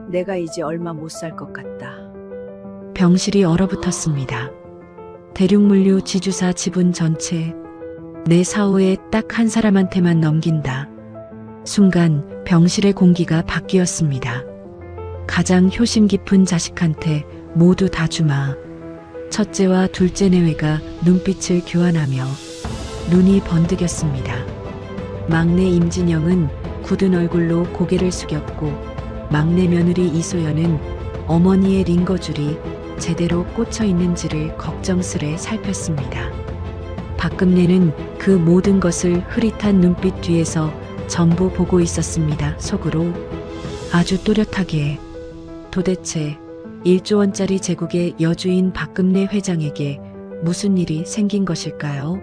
내가 이제 얼마 못 살 것 같다. 병실이 얼어붙었습니다. 대륙물류 지주사 지분 전체 내 사후에 딱 한 사람한테만 넘긴다. 순간 병실의 공기가 바뀌었습니다. 가장 효심 깊은 자식한테 모두 다 주마. 첫째와 둘째 내외가 눈빛을 교환하며 눈이 번득였습니다. 막내 임진영은 굳은 얼굴로 고개를 숙였고 막내 며느리 이소연은 어머니의 링거줄이 제대로 꽂혀 있는지를 걱정스레 살폈습니다. 박금내는 그 모든 것을 흐릿한 눈빛 뒤에서 전부 보고 있었습니다. 속으로 아주 또렷하게 도대체 1조 원짜리 제국의 여주인 박금내 회장에게 무슨 일이 생긴 것일까요?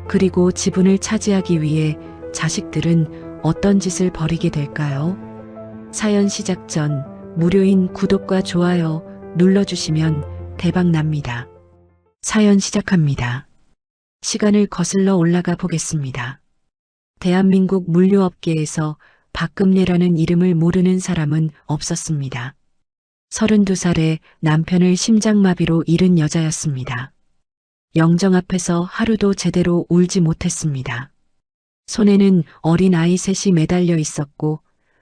그리고 지분을 차지하기 위해 자식들은 어떤 짓을 벌이게 될까요? 사연 시작 전 무료인 구독과 좋아요 눌러주시면 대박 납니다. 사연 시작합니다. 시간을 거슬러 올라가 보겠습니다. 대한민국 물류업계에서 박금내라는 이름을 모르는 사람은 없었습니다. 32살에 남편을 심장마비로 잃은 여자였습니다. 영정 앞에서 하루도 제대로 울지 못했습니다. 손에는 어린 아이 셋이 매달려 있었고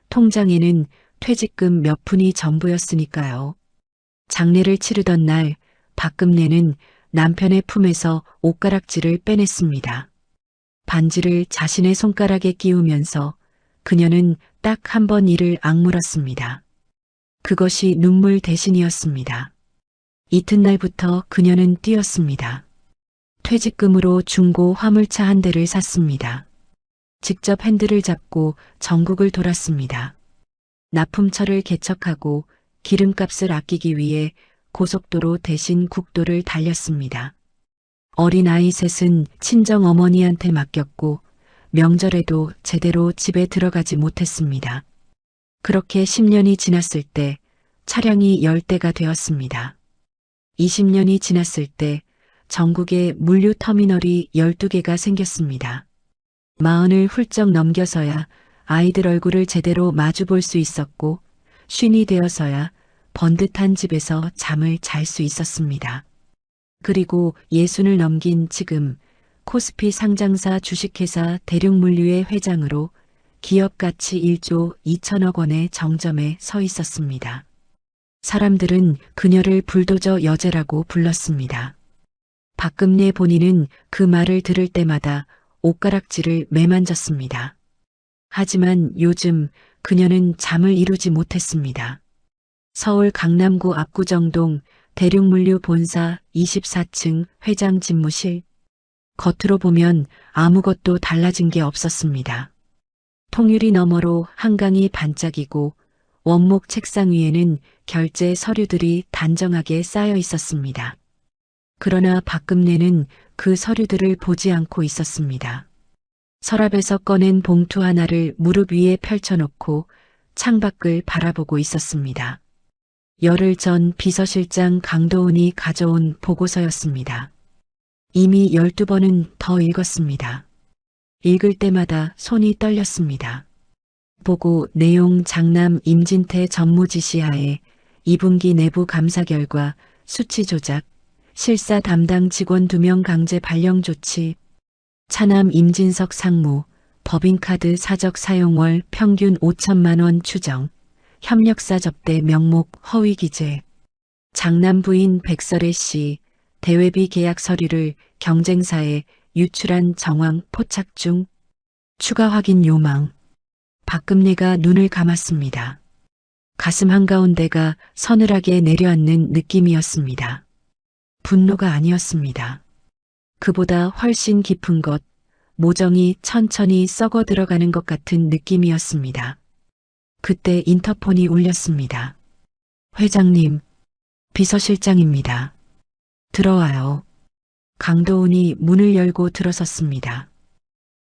통장에는 퇴직금 몇 푼이 전부였으니까요. 장례를 치르던 날 박금내는 남편의 품에서 옷가락질을 빼냈습니다. 반지를 자신의 손가락에 끼우면서 그녀는 딱 한 번 이를 악물었습니다. 그것이 눈물 대신이었습니다. 이튿날부터 그녀는 뛰었습니다. 퇴직금으로 중고 화물차 한 대를 샀습니다. 직접 핸들을 잡고 전국을 돌았습니다. 납품처를 개척하고 기름값을 아끼기 위해 고속도로 대신 국도를 달렸습니다. 어린 아이 셋은 친정 어머니한테 맡겼고 명절에도 제대로 집에 들어가지 못했습니다. 그렇게 10년이 지났을 때 차량이 10대가 되었습니다. 20년이 지났을 때 전국에 물류터미널이 12개가 생겼습니다. 40을 훌쩍 넘겨서야 아이들 얼굴을 제대로 마주볼 수 있었고 50이 되어서야 번듯한 집에서 잠을 잘 수 있었습니다. 그리고 60을 넘긴 지금 코스피 상장사 주식회사 대륙물류의 회장으로 기업 가치 1조 2천억 원의 정점에 서 있었습니다. 사람들은 그녀를 불도저 여제라고 불렀습니다. 박금내 본인은 그 말을 들을 때마다 옷가락질을 매만졌습니다. 하지만 요즘 그녀는 잠을 이루지 못했습니다. 서울 강남구 압구정동 대륙물류 본사 24층 회장 집무실. 겉으로 보면 아무것도 달라진 게 없었습니다. 통유리 너머로 한강이 반짝이고 원목 책상 위에는 결제 서류들이 단정하게 쌓여 있었습니다. 그러나 박금내는 그 서류들을 보지 않고 있었습니다. 서랍에서 꺼낸 봉투 하나를 무릎 위에 펼쳐놓고 창밖을 바라보고 있었습니다. 열흘 전 비서실장 강도훈이 가져온 보고서였습니다. 이미 12번은 더 읽었습니다. 읽을 때마다 손이 떨렸습니다. 보고 내용 장남 임진태 전무지시하에 2분기 내부 감사 결과 수치 조작, 실사 담당 직원 2명 강제 발령 조치, 차남 임진석 상무, 법인카드 사적 사용월 평균 5천만 원 추정, 협력사 접대 명목 허위 기재, 장남 부인 백설애 씨, 대외비 계약 서류를 경쟁사에 유출한 정황 포착 중, 추가 확인 요망. 박금내가 눈을 감았습니다. 가슴 한가운데가 서늘하게 내려앉는 느낌이었습니다. 분노가 아니었습니다. 그보다 훨씬 깊은 것, 모정이 천천히 썩어 들어가는 것 같은 느낌이었습니다. 그때 인터폰이 울렸습니다. 회장님, 비서실장입니다. 들어와요. 강도훈이 문을 열고 들어섰습니다.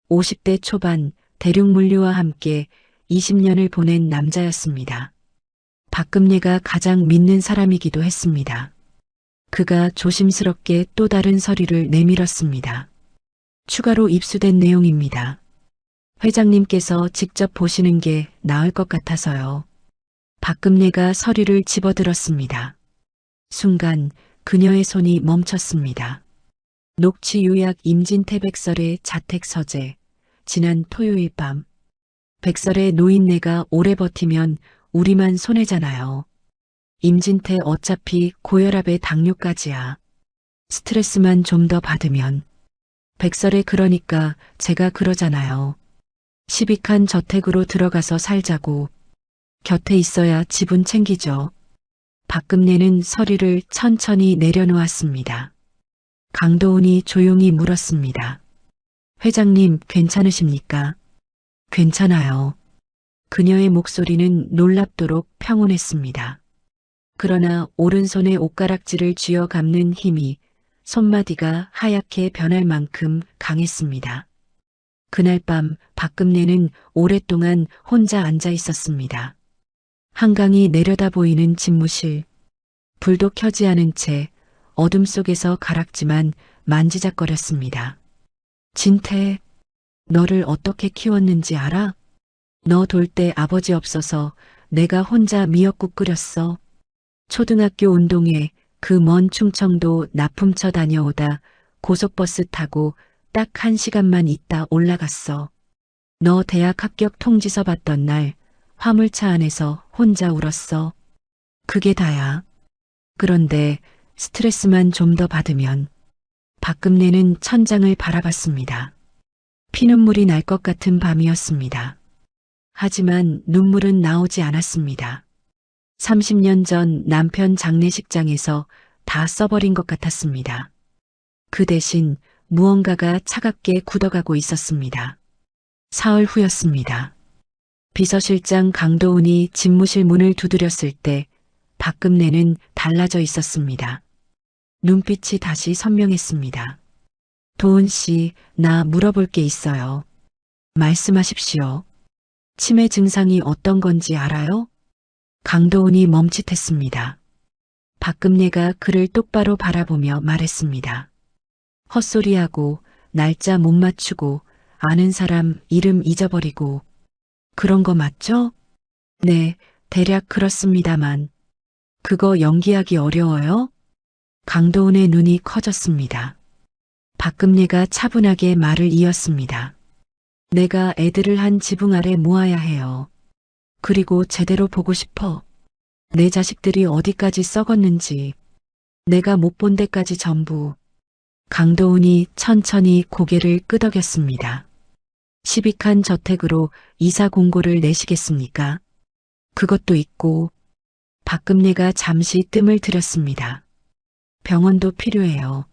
50대 초반 대륙물류와 함께 20년을 보낸 남자였습니다. 박금내가 가장 믿는 사람이기도 했습니다. 그가 조심스럽게 또 다른 서류를 내밀었습니다. 추가로 입수된 내용입니다. 회장님께서 직접 보시는 게 나을 것 같아서요. 박금내가 서류를 집어들었습니다. 순간 그녀의 손이 멈췄습니다. 녹취 요약 임진태 백설의 자택 서재. 지난 토요일 밤. 백설의 노인네가 오래 버티면 우리만 손해잖아요. 임진태 어차피 고혈압에 당뇨까지야. 스트레스만 좀 더 받으면. 백설의 그러니까 제가 그러잖아요. 시빅한 저택으로 들어가서 살자고. 곁에 있어야 지분 챙기죠. 박금내는 서류를 천천히 내려놓았습니다. 강도훈이 조용히 물었습니다. 회장님 괜찮으십니까? 괜찮아요. 그녀의 목소리는 놀랍도록 평온했습니다. 그러나 오른손에 옷가락질을 쥐어 감는 힘이 손마디가 하얗게 변할 만큼 강했습니다. 그날 밤 박금내는 오랫동안 혼자 앉아 있었습니다. 한강이 내려다 보이는 집무실. 불도 켜지 않은 채 어둠 속에서 가락지만 만지작거렸습니다. 진태, 너를 어떻게 키웠는지 알아? 너 돌 때 아버지 없어서 내가 혼자 미역국 끓였어. 초등학교 운동회 그 먼 충청도 납품처 다녀오다 고속버스 타고 딱 1시간만 있다 올라갔어. 너 대학 합격 통지서 받던 날 화물차 안에서 혼자 울었어. 그게 다야. 그런데 스트레스만 좀 더 받으면. 박금내는 천장을 바라봤습니다. 피눈물이 날 것 같은 밤이었습니다. 하지만 눈물은 나오지 않았습니다. 30년 전 남편 장례식장에서 다 써버린 것 같았습니다. 그 대신 무언가가 차갑게 굳어가고 있었습니다. 사흘 후였습니다. 비서실장 강도훈이 집무실 문을 두드렸을 때 박금내는 달라져 있었습니다. 눈빛이 다시 선명했습니다. 도훈 씨, 나 물어볼 게 있어요. 말씀하십시오. 치매 증상이 어떤 건지 알아요? 강도훈이 멈칫했습니다. 박금내가 그를 똑바로 바라보며 말했습니다. 헛소리하고 날짜 못 맞추고 아는 사람 이름 잊어버리고 그런 거 맞죠? 네, 대략 그렇습니다만. 그거 연기하기 어려워요? 강도훈의 눈이 커졌습니다. 박금내가 차분하게 말을 이었습니다. 내가 애들을 한 지붕 아래 모아야 해요. 그리고 제대로 보고 싶어. 내 자식들이 어디까지 썩었는지. 내가 못 본 데까지 전부. 강도훈이 천천히 고개를 끄덕였습니다. 시빅한 저택으로 이사 공고를 내시겠습니까? 그것도 있고. 박금내가 잠시 뜸을 들였습니다. 병원도 필요해요.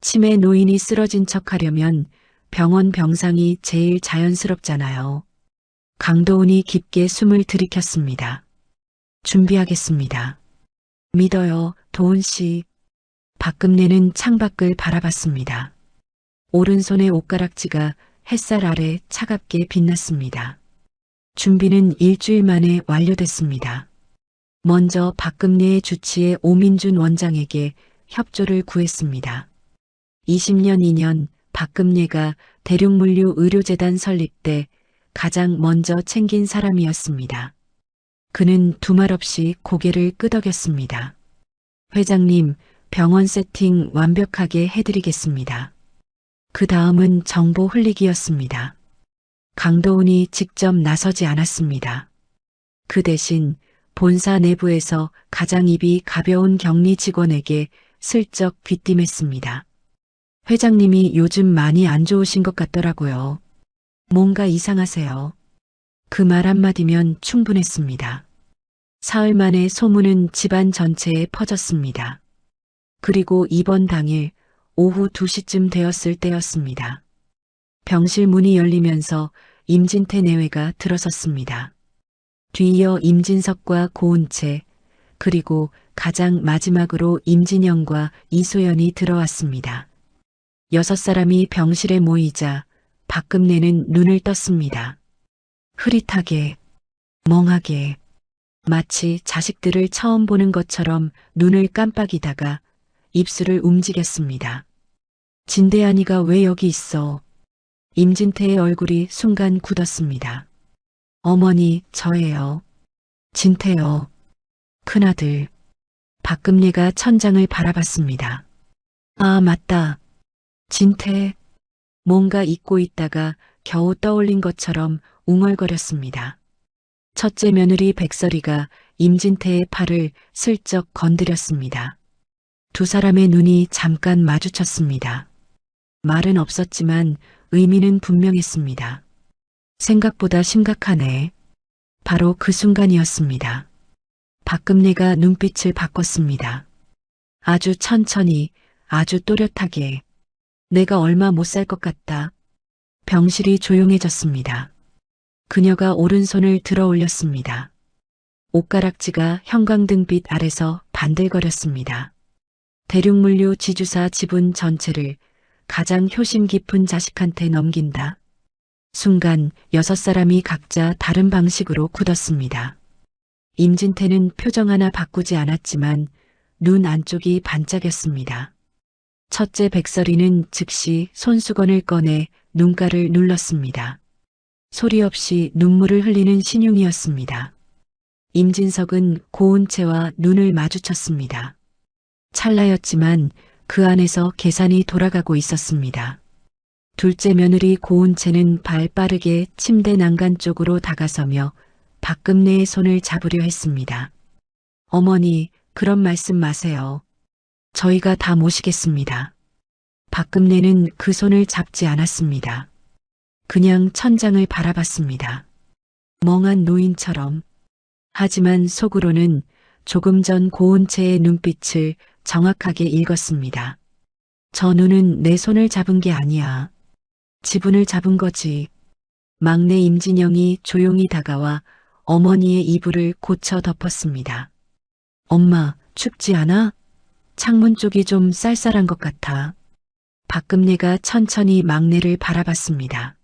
치매 노인이 쓰러진 척하려면 병원 병상이 제일 자연스럽잖아요. 강도훈이 깊게 숨을 들이켰습니다. 준비하겠습니다. 믿어요, 도훈 씨. 박금내는 창밖을 바라봤습니다. 오른손의 옷가락지가 햇살 아래 차갑게 빛났습니다. 준비는 일주일 만에 완료됐습니다. 먼저 박금내의 주치의 오민준 원장에게 협조를 구했습니다. 20년 2년 박금내가 대륙물류의료재단 설립 때 가장 먼저 챙긴 사람이었습니다. 그는 두말 없이 고개를 끄덕였습니다. 회장님, 병원 세팅 완벽하게 해드리겠습니다. 그 다음은 정보 흘리기였습니다. 강도훈이 직접 나서지 않았습니다. 그 대신 본사 내부에서 가장 입이 가벼운 격리 직원에게 슬쩍 귀띔했습니다. 회장님이 요즘 많이 안 좋으신 것 같더라고요. 뭔가 이상하세요. 그 말 한마디면 충분했습니다. 사흘 만에 소문은 집안 전체에 퍼졌습니다. 그리고 입원 당일 오후 2시쯤 되었을 때였습니다. 병실 문이 열리면서 임진태 내외가 들어섰습니다. 뒤이어 임진석과 고은채, 그리고 가장 마지막으로 임진영과 이소연이 들어왔습니다. 6사람이 병실에 모이자 박금내는 눈을 떴습니다. 흐릿하게, 멍하게, 마치 자식들을 처음 보는 것처럼 눈을 깜빡이다가 입술을 움직였습니다. 진대한이가 왜 여기 있어? 임진태의 얼굴이 순간 굳었습니다. 어머니, 저예요. 진태여. 큰아들. 박금례가 천장을 바라봤습니다. 아, 맞다. 진태. 뭔가 잊고 있다가 겨우 떠올린 것처럼 웅얼거렸습니다. 첫째 며느리 백설이가 임진태의 팔을 슬쩍 건드렸습니다. 두 사람의 눈이 잠깐 마주쳤습니다. 말은 없었지만 의미는 분명했습니다. 생각보다 심각하네. 바로 그 순간이었습니다. 박금례가 눈빛을 바꿨습니다. 아주 천천히, 아주 또렷하게. 내가 얼마 못 살 것 같다. 병실이 조용해졌습니다. 그녀가 오른손을 들어 올렸습니다. 옷가락지가 형광등빛 아래서 반들거렸습니다. 대륙물류 지주사 지분 전체를 가장 효심 깊은 자식한테 넘긴다. 순간 6사람이 각자 다른 방식으로 굳었습니다. 임진태는 표정 하나 바꾸지 않았지만 눈 안쪽이 반짝였습니다. 첫째 백설이는 즉시 손수건을 꺼내 눈가를 눌렀습니다. 소리 없이 눈물을 흘리는 신용이었습니다. 임진석은 고운채와 눈을 마주쳤습니다. 찰나였지만 그 안에서 계산이 돌아가고 있었습니다. 둘째 며느리 고운채는 발 빠르게 침대 난간 쪽으로 다가서며 박금례의 손을 잡으려 했습니다. 어머니, 그런 말씀 마세요. 저희가 다 모시겠습니다. 박금례는 그 손을 잡지 않았습니다. 그냥 천장을 바라봤습니다. 멍한 노인처럼. 하지만 속으로는 조금 전 고운채의 눈빛을 정확하게 읽었습니다. 저 눈은 내 손을 잡은 게 아니야. 지분을 잡은 거지. 막내 임진영이 조용히 다가와 어머니의 이불을 고쳐 덮었습니다. 엄마, 춥지 않아? 창문 쪽이 좀 쌀쌀한 것 같아. 박금례가 천천히 막내를 바라봤습니다.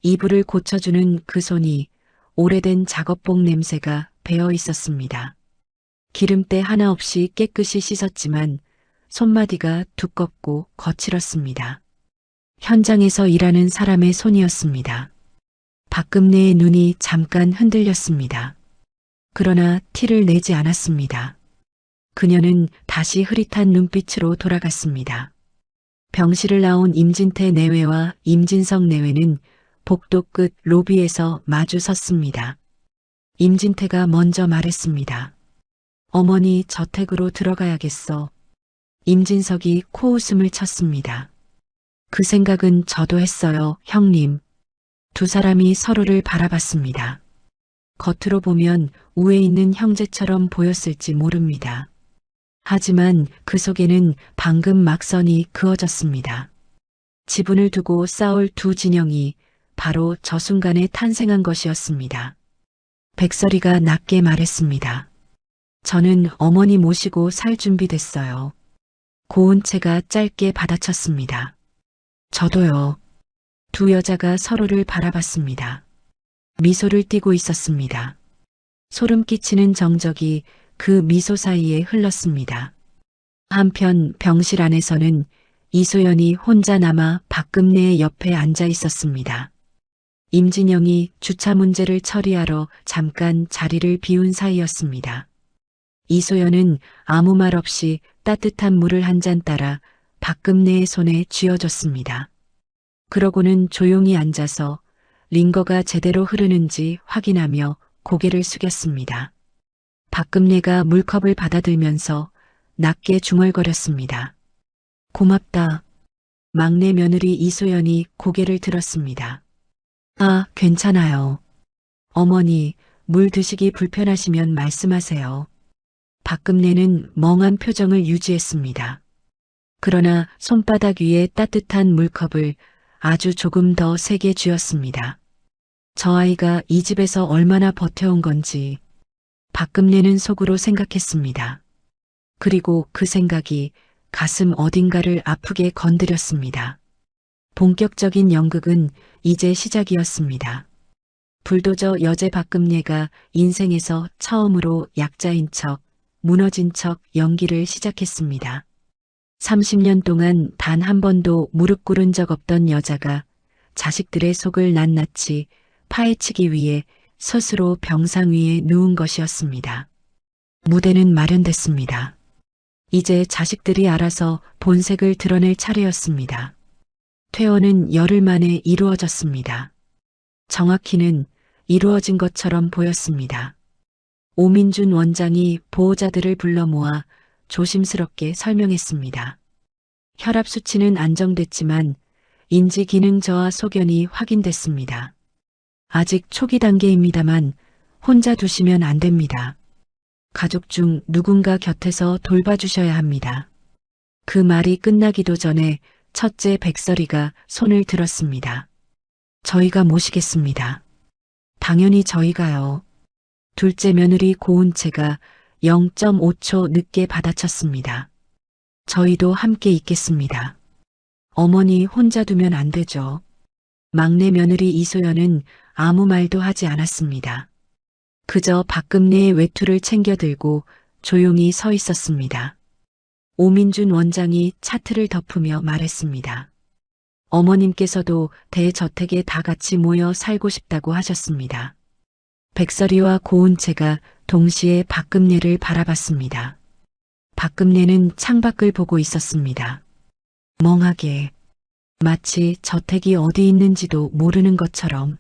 이불을 고쳐주는 그 손이 오래된 작업복 냄새가 배어 있었습니다. 기름때 하나 없이 깨끗이 씻었지만 손마디가 두껍고 거칠었습니다. 현장에서 일하는 사람의 손이었습니다. 박금례의 눈이 잠깐 흔들렸습니다. 그러나 티를 내지 않았습니다. 그녀는 다시 흐릿한 눈빛으로 돌아갔습니다. 병실을 나온 임진태 내외와 임진석 내외는 복도 끝 로비에서 마주 섰습니다. 임진태가 먼저 말했습니다. 어머니, 저택으로 들어가야겠어. 임진석이 코웃음을 쳤습니다. 그 생각은 저도 했어요, 형님. 두 사람이 서로를 바라봤습니다. 겉으로 보면 우에 있는 형제처럼 보였을지 모릅니다. 하지만 그 속에는 방금 막선이 그어졌습니다. 지분을 두고 싸울 두 진영이 바로 저 순간에 탄생한 것이었습니다. 백설이가 낮게 말했습니다. 저는 어머니 모시고 살 준비됐어요. 고운채가 짧게 받아쳤습니다. 저도요. 두 여자가 서로를 바라봤습니다. 미소를 띠고 있었습니다. 소름 끼치는 정적이 그 미소 사이에 흘렀습니다. 한편 병실 안에서는 이소연이 혼자 남아 박금례의 옆에 앉아 있었습니다. 임진영이 주차 문제를 처리하러 잠깐 자리를 비운 사이였습니다. 이소연은 아무 말 없이 따뜻한 물을 한 잔 따라 박금례의 손에 쥐어줬습니다. 그러고는 조용히 앉아서 링거가 제대로 흐르는지 확인하며 고개를 숙였습니다. 박금례가 물컵을 받아들면서 낮게 중얼거렸습니다. 고맙다. 막내 며느리 이소연이 고개를 들었습니다. 아, 괜찮아요. 어머니, 물 드시기 불편하시면 말씀하세요. 박금례는 멍한 표정을 유지했습니다. 그러나 손바닥 위에 따뜻한 물컵을 아주 조금 더 세게 쥐었습니다. 저 아이가 이 집에서 얼마나 버텨온 건지 박금례는 속으로 생각했습니다. 그리고 그 생각이 가슴 어딘가를 아프게 건드렸습니다. 본격적인 연극은 이제 시작이었습니다. 불도저 여제 박금례가 인생에서 처음으로 약자인 척, 무너진 척 연기를 시작했습니다. 30년 동안 단 한 번도 무릎 꿇은 적 없던 여자가 자식들의 속을 낱낱이 파헤치기 위해 스스로 병상 위에 누운 것이었습니다. 무대는 마련됐습니다. 이제 자식들이 알아서 본색을 드러낼 차례였습니다. 퇴원은 열흘 만에 이루어졌습니다. 정확히는 이루어진 것처럼 보였습니다. 오민준 원장이 보호자들을 불러 모아 조심스럽게 설명했습니다. 혈압 수치는 안정됐지만 인지 기능 저하 소견이 확인됐습니다. 아직 초기 단계입니다만 혼자 두시면 안 됩니다. 가족 중 누군가 곁에서 돌봐주셔야 합니다. 그 말이 끝나기도 전에 첫째 백설이가 손을 들었습니다. 저희가 모시겠습니다. 당연히 저희가요. 둘째 며느리 고은채가 0.5초 늦게 받아쳤습니다. 저희도 함께 있겠습니다. 어머니 혼자 두면 안 되죠. 막내 며느리 이소연은 아무 말도 하지 않았습니다. 그저 박금내의 외투를 챙겨 들고 조용히 서 있었습니다. 오민준 원장이 차트를 덮으며 말했습니다. 어머님께서도 대저택에 다 같이 모여 살고 싶다고 하셨습니다. 백설이와 고은채가 동시에 박금내를 바라봤습니다. 박금내는 창밖을 보고 있었습니다. 멍하게, 마치 저택이 어디 있는지도 모르는 것처럼.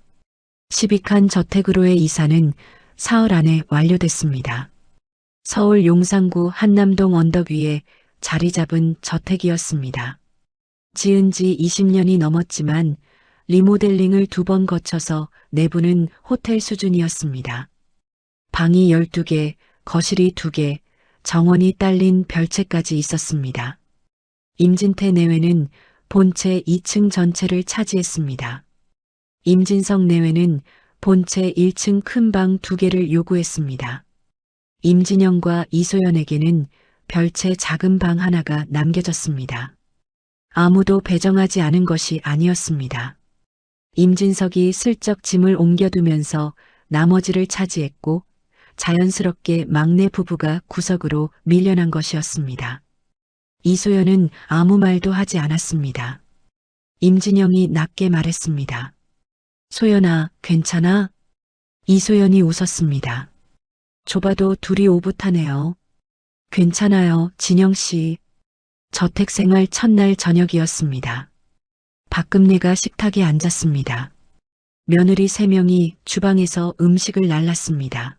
시빅한 저택으로의 이사는 사흘 안에 완료됐습니다. 서울 용산구 한남동 언덕 위에 자리 잡은 저택이었습니다. 지은 지 20년이 넘었지만 리모델링을 2번 거쳐서 내부는 호텔 수준이었습니다. 방이 12개, 거실이 2개, 정원이 딸린 별채까지 있었습니다. 임진태 내외는 본체 2층 전체를 차지했습니다. 임진석 내외는 본체 1층 큰 방 2개를 요구했습니다. 임진영과 이소연에게는 별채 작은 방 하나가 남겨졌습니다. 아무도 배정하지 않은 것이 아니었습니다. 임진석이 슬쩍 짐을 옮겨두면서 나머지를 차지했고 자연스럽게 막내 부부가 구석으로 밀려난 것이었습니다. 이소연은 아무 말도 하지 않았습니다. 임진영이 낮게 말했습니다. 소연아, 괜찮아? 이소연이 웃었습니다. 좁아도 둘이 오붓하네요. 괜찮아요, 진영씨. 저택생활 첫날 저녁이었습니다. 박금내가 식탁에 앉았습니다. 며느리 3명이 주방에서 음식을 날랐습니다.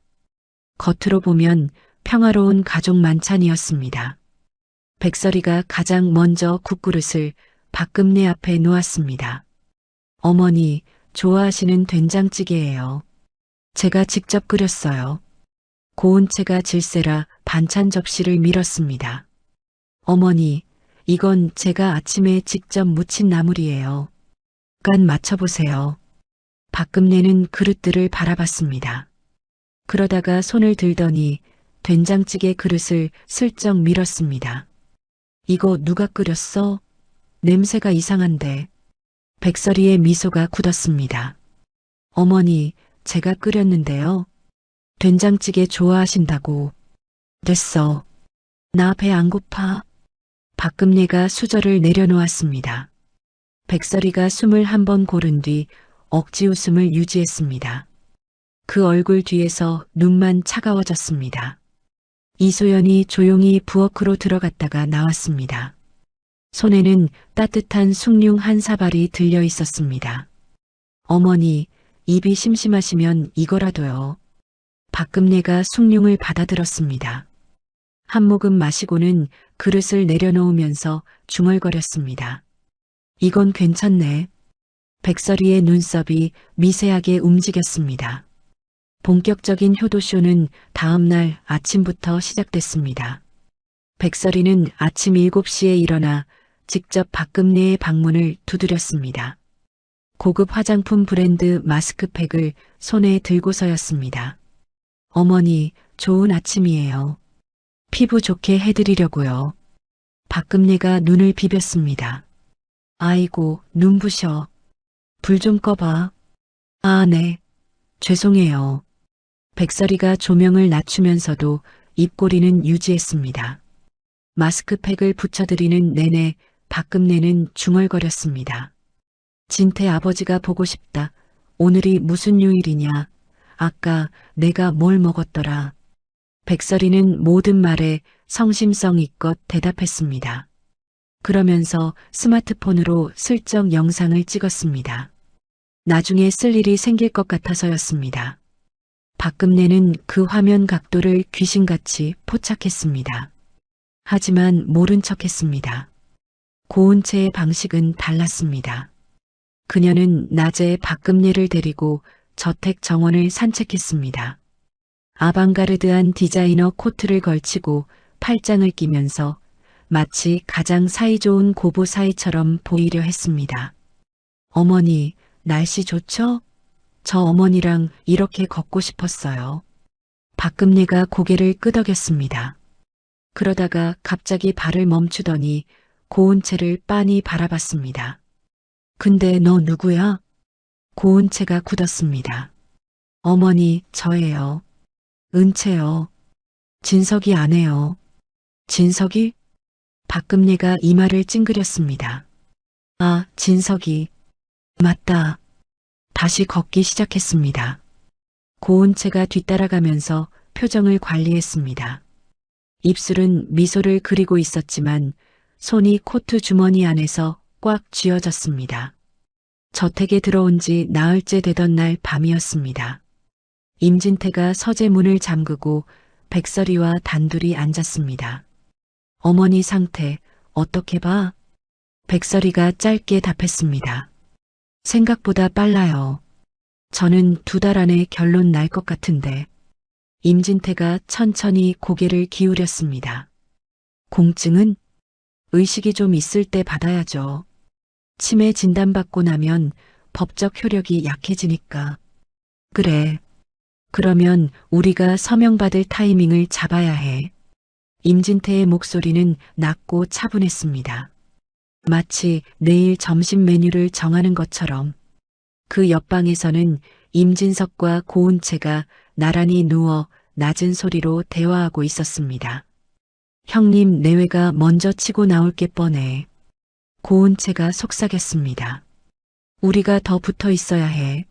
겉으로 보면 평화로운 가족 만찬이었습니다. 백설이가 가장 먼저 국그릇을 박금내 앞에 놓았습니다. 어머니, 좋아하시는 된장찌개예요. 제가 직접 끓였어요. 고은채가 질세라 반찬 접시를 밀었습니다. 어머니, 이건 제가 아침에 직접 무친 나물이에요. 간 맞춰보세요. 박금내는 그릇들을 바라봤습니다. 그러다가 손을 들더니 된장찌개 그릇을 슬쩍 밀었습니다. 이거 누가 끓였어? 냄새가 이상한데. 백설이의 미소가 굳었습니다. 어머니, 제가 끓였는데요. 된장찌개 좋아하신다고. 됐어. 나 배 안 고파. 박금내가 수저를 내려놓았습니다. 백설이가 숨을 한 번 고른 뒤 억지 웃음을 유지했습니다. 그 얼굴 뒤에서 눈만 차가워졌습니다. 이소연이 조용히 부엌으로 들어갔다가 나왔습니다. 손에는 따뜻한 숭늉 한 사발이 들려 있었습니다. 어머니, 입이 심심하시면 이거라도요. 박금내가 숭늉을 받아들었습니다. 한 모금 마시고는 그릇을 내려놓으면서 중얼거렸습니다. 이건 괜찮네. 백설이의 눈썹이 미세하게 움직였습니다. 본격적인 효도쇼는 다음 날 아침부터 시작됐습니다. 백설이는 아침 7시에 일어나 직접 박금내의 방문을 두드렸습니다. 고급 화장품 브랜드 마스크팩을 손에 들고서였습니다. 어머니, 좋은 아침이에요. 피부 좋게 해드리려고요. 박금내가 눈을 비볐습니다. 아이고, 눈부셔. 불 좀 꺼봐. 아, 네. 죄송해요. 백설이가 조명을 낮추면서도 입꼬리는 유지했습니다. 마스크팩을 붙여드리는 내내 박금내는 중얼거렸습니다. 진태 아버지가 보고 싶다. 오늘이 무슨 요일이냐. 아까 내가 뭘 먹었더라. 백설이는 모든 말에 성심성의껏 대답했습니다. 그러면서 스마트폰으로 슬쩍 영상을 찍었습니다. 나중에 쓸 일이 생길 것 같아서였습니다. 박금내는 그 화면 각도를 귀신같이 포착했습니다. 하지만 모른 척했습니다. 고은채의 방식은 달랐습니다. 그녀는 낮에 박금내를 데리고 저택 정원을 산책했습니다. 아방가르드한 디자이너 코트를 걸치고 팔짱을 끼면서 마치 가장 사이좋은 고부 사이처럼 보이려 했습니다. 어머니, 날씨 좋죠? 저 어머니랑 이렇게 걷고 싶었어요. 박금내가 고개를 끄덕였습니다. 그러다가 갑자기 발을 멈추더니 고은채를 빤히 바라봤습니다. 근데 너 누구야? 고은채가 굳었습니다. 어머니, 저예요. 은채요. 진석이 아내요. 진석이? 박금내가 이마를 찡그렸습니다. 아, 진석이. 맞다. 다시 걷기 시작했습니다. 고은채가 뒤따라가면서 표정을 관리했습니다. 입술은 미소를 그리고 있었지만 손이 코트 주머니 안에서 꽉 쥐어졌습니다. 저택에 들어온 지 나흘째 되던 날 밤이었습니다. 임진태가 서재 문을 잠그고 백설이와 단둘이 앉았습니다. 어머니 상태 어떻게 봐? 백설이가 짧게 답했습니다. 생각보다 빨라요. 저는 2달 안에 결론 날 것 같은데. 임진태가 천천히 고개를 기울였습니다. 공증은? 의식이 좀 있을 때 받아야죠. 치매 진단받고 나면 법적 효력이 약해지니까. 그래. 그러면 우리가 서명받을 타이밍을 잡아야 해. 임진태의 목소리는 낮고 차분했습니다. 마치 내일 점심 메뉴를 정하는 것처럼. 그 옆방에서는 임진석과 고은채가 나란히 누워 낮은 소리로 대화하고 있었습니다. 형님 내외가 먼저 치고 나올 게 뻔해. 고은채가 속삭였습니다. 우리가 더 붙어 있어야 해.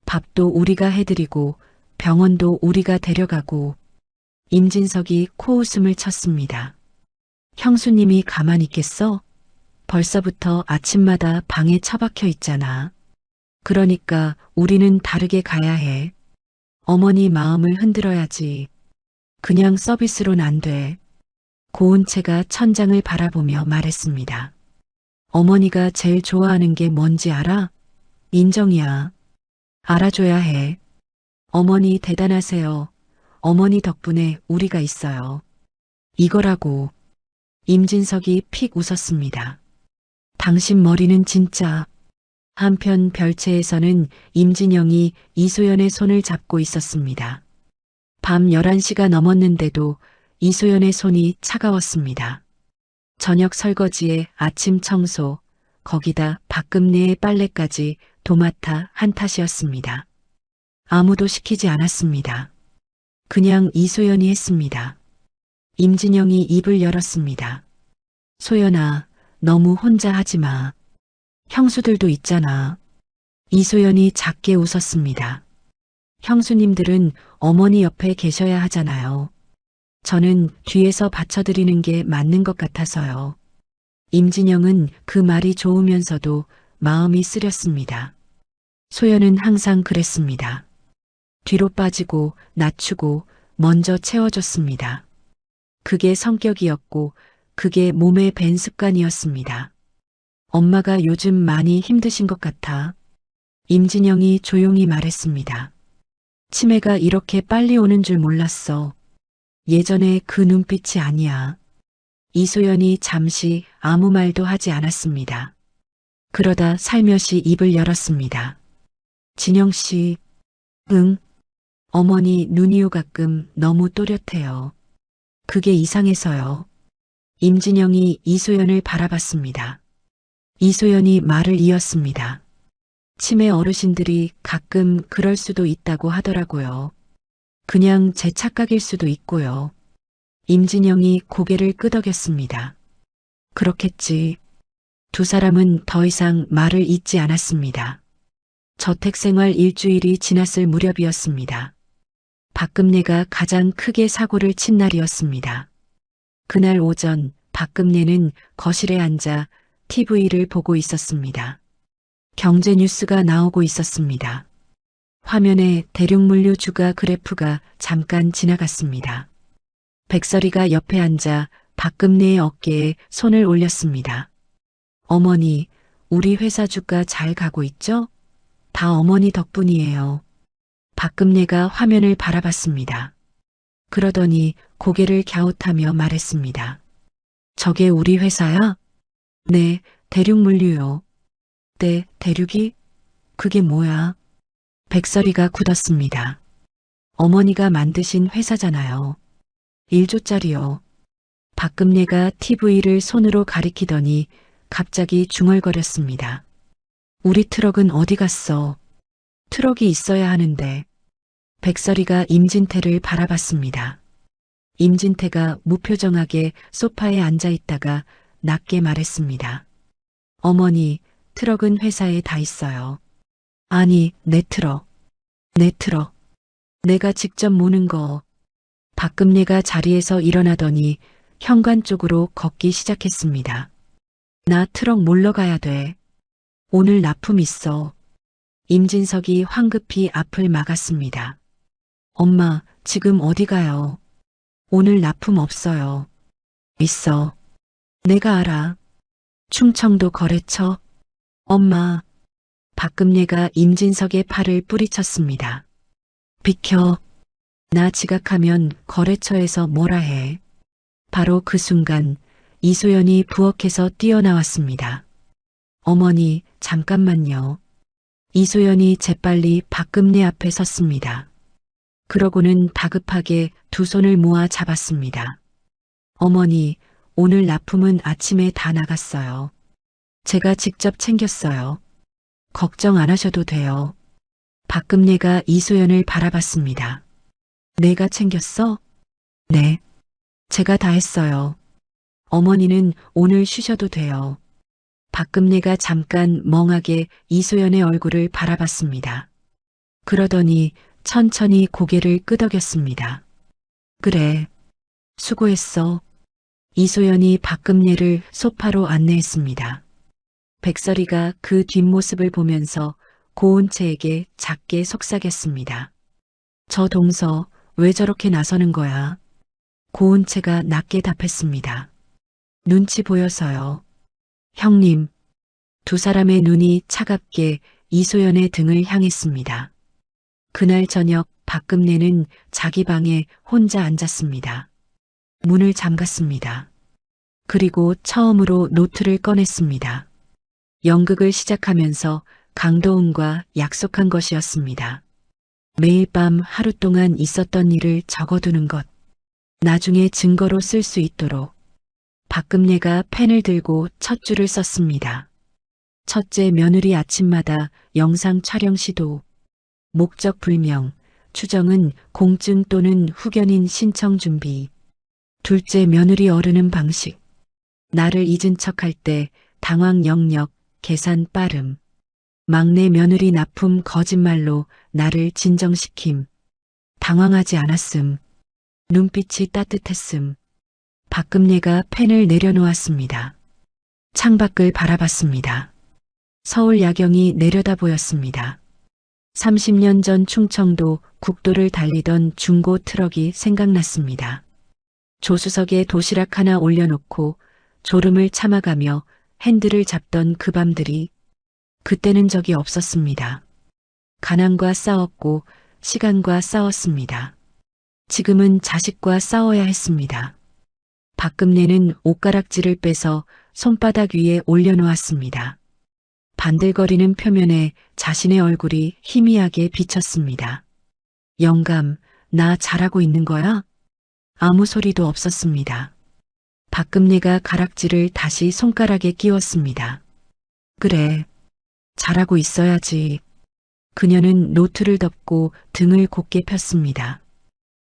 밥도 우리가 해드리고 병원도 우리가 데려가고. 임진석이 코웃음을 쳤습니다. 형수님이 가만히 있겠어? 벌써부터 아침마다 방에 처박혀 있잖아. 그러니까 우리는 다르게 가야 해. 어머니 마음을 흔들어야지. 그냥 서비스론 안 돼. 고은채가 천장을 바라보며 말했습니다. 어머니가 제일 좋아하는 게 뭔지 알아? 인정이야. 알아줘야 해. 어머니 대단하세요. 어머니 덕분에 우리가 있어요. 이거라고. 임진석이 픽 웃었습니다. 당신 머리는 진짜. 한편 별채에서는 임진영이 이소연의 손을 잡고 있었습니다. 밤 11시가 넘었는데도 이소연의 손이 차가웠습니다. 저녁 설거지에 아침 청소, 거기다 박금내의 빨래까지 도맡아 한 탓이었습니다. 아무도 시키지 않았습니다. 그냥 이소연이 했습니다. 임진영이 입을 열었습니다. 소연아, 너무 혼자 하지 마. 형수들도 있잖아. 이소연이 작게 웃었습니다. 형수님들은 어머니 옆에 계셔야 하잖아요. 저는 뒤에서 받쳐드리는 게 맞는 것 같아서요. 임진영은 그 말이 좋으면서도 마음이 쓰렸습니다. 소연은 항상 그랬습니다. 뒤로 빠지고 낮추고 먼저 채워줬습니다. 그게 성격이었고 그게 몸에 밴 습관이었습니다. 엄마가 요즘 많이 힘드신 것 같아. 임진영이 조용히 말했습니다. 치매가 이렇게 빨리 오는 줄 몰랐어. 예전에 그 눈빛이 아니야. 이소연이 잠시 아무 말도 하지 않았습니다. 그러다 살며시 입을 열었습니다. 진영 씨, 응. 어머니 눈이요 가끔 너무 또렷해요. 그게 이상해서요. 임진영이 이소연을 바라봤습니다. 이소연이 말을 이었습니다. 치매 어르신들이 가끔 그럴 수도 있다고 하더라고요. 그냥 제 착각일 수도 있고요. 임진영이 고개를 끄덕였습니다. 그렇겠지. 두 사람은 더 이상 말을 잇지 않았습니다. 저택생활 일주일이 지났을 무렵이었습니다. 박금내가 가장 크게 사고를 친 날이었습니다. 그날 오전 박금내는 거실에 앉아 TV를 보고 있었습니다. 경제 뉴스가 나오고 있었습니다. 화면에 대륙물류 주가 그래프가 잠깐 지나갔습니다. 백설이가 옆에 앉아 박금내의 어깨에 손을 올렸습니다. 어머니, 우리 회사 주가 잘 가고 있죠? 다 어머니 덕분이에요. 박금내가 화면을 바라봤습니다. 그러더니 고개를 갸웃하며 말했습니다. 저게 우리 회사야? 네, 대륙물류요. 네, 대륙이? 그게 뭐야? 백설이가 굳었습니다. 어머니가 만드신 회사잖아요. 1조짜리요. 박금내가 TV를 손으로 가리키더니 갑자기 중얼거렸습니다. 우리 트럭은 어디 갔어? 트럭이 있어야 하는데. 백설이가 임진태를 바라봤습니다. 임진태가 무표정하게 소파에 앉아 있다가 낮게 말했습니다. 어머니, 트럭은 회사에 다 있어요. 아니, 내 트럭. 내 트럭. 내가 직접 모는 거. 박금내가 자리에서 일어나더니 현관 쪽으로 걷기 시작했습니다. 나 트럭 몰러 가야 돼. 오늘 납품 있어. 임진석이 황급히 앞을 막았습니다. 엄마, 지금 어디 가요? 오늘 납품 없어요. 있어. 내가 알아. 충청도 거래처. 엄마. 박금내가 임진석의 팔을 뿌리쳤습니다. 비켜. 나 지각하면 거래처에서 뭐라 해. 바로 그 순간 이소연이 부엌에서 뛰어나왔습니다. 어머니, 잠깐만요. 이소연이 재빨리 박금내 앞에 섰습니다. 그러고는 다급하게 두 손을 모아 잡았습니다. 어머니, 오늘 납품은 아침에 다 나갔어요. 제가 직접 챙겼어요. 걱정 안 하셔도 돼요. 박금내가 이소연을 바라봤습니다. 내가 챙겼어? 네. 제가 다 했어요. 어머니는 오늘 쉬셔도 돼요. 박금내가 잠깐 멍하게 이소연의 얼굴을 바라봤습니다. 그러더니 천천히 고개를 끄덕였습니다. 그래. 수고했어. 이소연이 박금내를 소파로 안내했습니다. 백설이가 그 뒷모습을 보면서 고은채에게 작게 속삭였습니다. 저 동서 왜 저렇게 나서는 거야? 고은채가 낮게 답했습니다. 눈치 보여서요. 형님. 두 사람의 눈이 차갑게 이소연의 등을 향했습니다. 그날 저녁 박금내는 자기 방에 혼자 앉았습니다. 문을 잠갔습니다. 그리고 처음으로 노트를 꺼냈습니다. 연극을 시작하면서 강도은과 약속한 것이었습니다. 매일 밤 하루 동안 있었던 일을 적어두는 것. 나중에 증거로 쓸 수 있도록. 박금내가 펜을 들고 첫 줄을 썼습니다. 첫째, 며느리 아침마다 영상 촬영 시도. 목적 불명, 추정은 공증 또는 후견인 신청 준비. 둘째, 며느리 어르는 방식. 나를 잊은 척할 때 당황 영역, 계산 빠름. 막내 며느리 납품 거짓말로 나를 진정시킴. 당황하지 않았음. 눈빛이 따뜻했음. 박금내가 펜을 내려놓았습니다. 창밖을 바라봤습니다. 서울 야경이 내려다 보였습니다. 30년 전 충청도 국도를 달리던 중고 트럭이 생각났습니다. 조수석에 도시락 하나 올려놓고 졸음을 참아가며 핸들을 잡던 그 밤들이 그때는 적이 없었습니다. 가난과 싸웠고 시간과 싸웠습니다. 지금은 자식과 싸워야 했습니다. 박금내는 옷가락지를 빼서 손바닥 위에 올려놓았습니다. 반들거리는 표면에 자신의 얼굴이 희미하게 비쳤습니다. 영감, 나 잘하고 있는 거야? 아무 소리도 없었습니다. 박금내가 가락지를 다시 손가락에 끼웠습니다. 그래, 잘하고 있어야지. 그녀는 노트를 덮고 등을 곧게 폈습니다.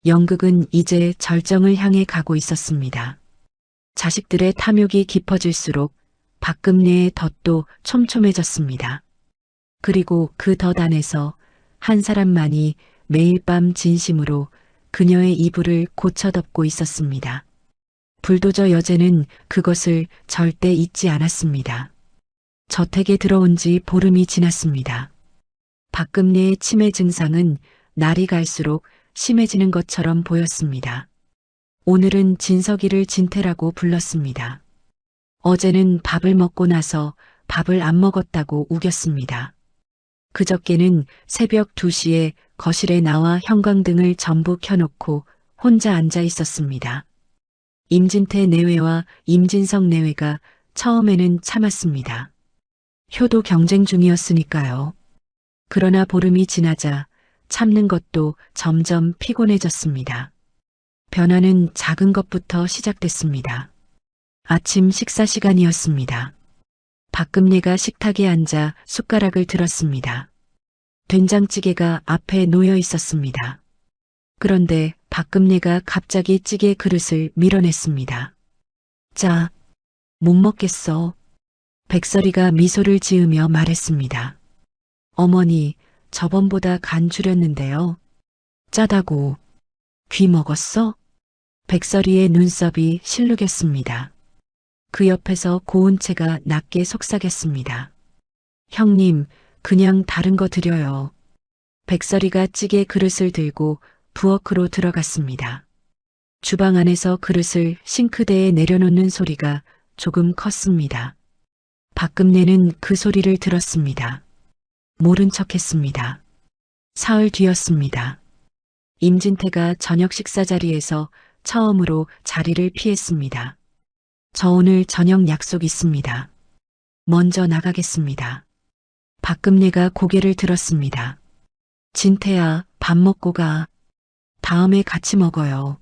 연극은 이제 절정을 향해 가고 있었습니다. 자식들의 탐욕이 깊어질수록 박금내의 덫도 촘촘해졌습니다. 그리고 그 덫 안에서 한 사람만이 매일 밤 진심으로 그녀의 이불을 고쳐덮고 있었습니다. 불도저 여제는 그것을 절대 잊지 않았습니다. 저택에 들어온 지 보름이 지났습니다. 박금내의 치매 증상은 날이 갈수록 심해지는 것처럼 보였습니다. 오늘은 진석이를 진태라고 불렀습니다. 어제는 밥을 먹고 나서 밥을 안 먹었다고 우겼습니다. 그저께는 새벽 2시에 거실에 나와 형광등을 전부 켜놓고 혼자 앉아 있었습니다. 임진태 내외와 임진석 내외가 처음에는 참았습니다. 효도 경쟁 중이었으니까요. 그러나 보름이 지나자 참는 것도 점점 피곤해졌습니다. 변화는 작은 것부터 시작됐습니다. 아침 식사 시간이었습니다. 박금내가 식탁에 앉아 숟가락을 들었습니다. 된장찌개가 앞에 놓여 있었습니다. 그런데 박금내가 갑자기 찌개 그릇을 밀어냈습니다. 자, 못 먹겠어. 백설이가 미소를 지으며 말했습니다. 어머니, 저번보다 간 줄였는데요. 짜다고. 귀 먹었어? 백설이의 눈썹이 실룩였습니다. 그 옆에서 고운채가 낮게 속삭였습니다. 형님, 그냥 다른 거 드려요. 백설이가 찌개 그릇을 들고 부엌으로 들어갔습니다. 주방 안에서 그릇을 싱크대에 내려놓는 소리가 조금 컸습니다. 박금내는 그 소리를 들었습니다. 모른 척했습니다. 사흘 뒤였습니다. 임진태가 저녁 식사 자리에서 처음으로 자리를 피했습니다. 저 오늘 저녁 약속 있습니다. 먼저 나가겠습니다. 박금내가 고개를 들었습니다. 진태야, 밥 먹고 가. 다음에 같이 먹어요.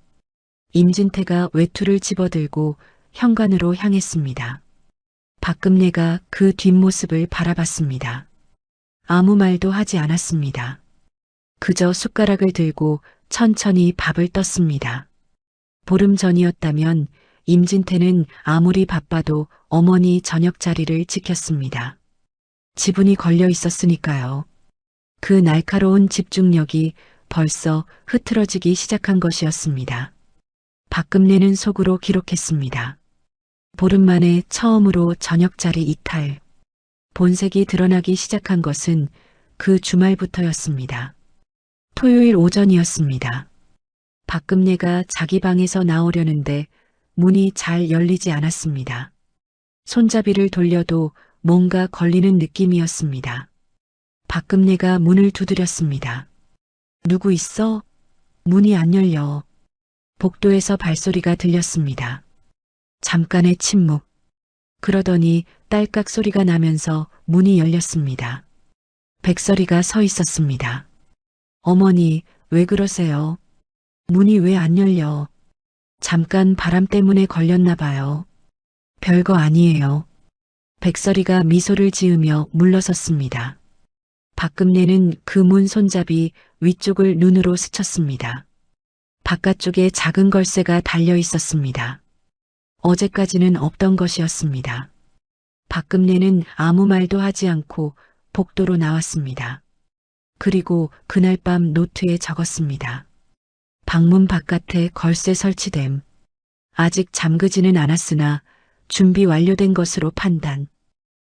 임진태가 외투를 집어들고 현관으로 향했습니다. 박금내가 그 뒷모습을 바라봤습니다. 아무 말도 하지 않았습니다. 그저 숟가락을 들고 천천히 밥을 떴습니다. 보름 전이었다면 임진태는 아무리 바빠도 어머니 저녁 자리를 지켰습니다. 지분이 걸려 있었으니까요. 그 날카로운 집중력이 벌써 흐트러지기 시작한 것이었습니다. 박금내는 속으로 기록했습니다. 보름 만에 처음으로 저녁자리 이탈. 본색이 드러나기 시작한 것은 그 주말부터였습니다. 토요일 오전이었습니다. 박금내가 자기 방에서 나오려는데 문이 잘 열리지 않았습니다. 손잡이를 돌려도 뭔가 걸리는 느낌이었습니다. 박금내가 문을 두드렸습니다. 누구 있어? 문이 안 열려. 복도에서 발소리가 들렸습니다. 잠깐의 침묵. 그러더니 딸깍 소리가 나면서 문이 열렸습니다. 백설이가 서 있었습니다. 어머니, 왜 그러세요? 문이 왜 안 열려? 잠깐 바람 때문에 걸렸나 봐요. 별거 아니에요. 백설이가 미소를 지으며 물러섰습니다. 박금내는 그 문 손잡이 위쪽을 눈으로 스쳤습니다. 바깥쪽에 작은 걸쇠가 달려 있었습니다. 어제까지는 없던 것이었습니다. 박금내는 아무 말도 하지 않고 복도로 나왔습니다. 그리고 그날 밤 노트에 적었습니다. 방문 바깥에 걸쇠 설치됨. 아직 잠그지는 않았으나 준비 완료된 것으로 판단.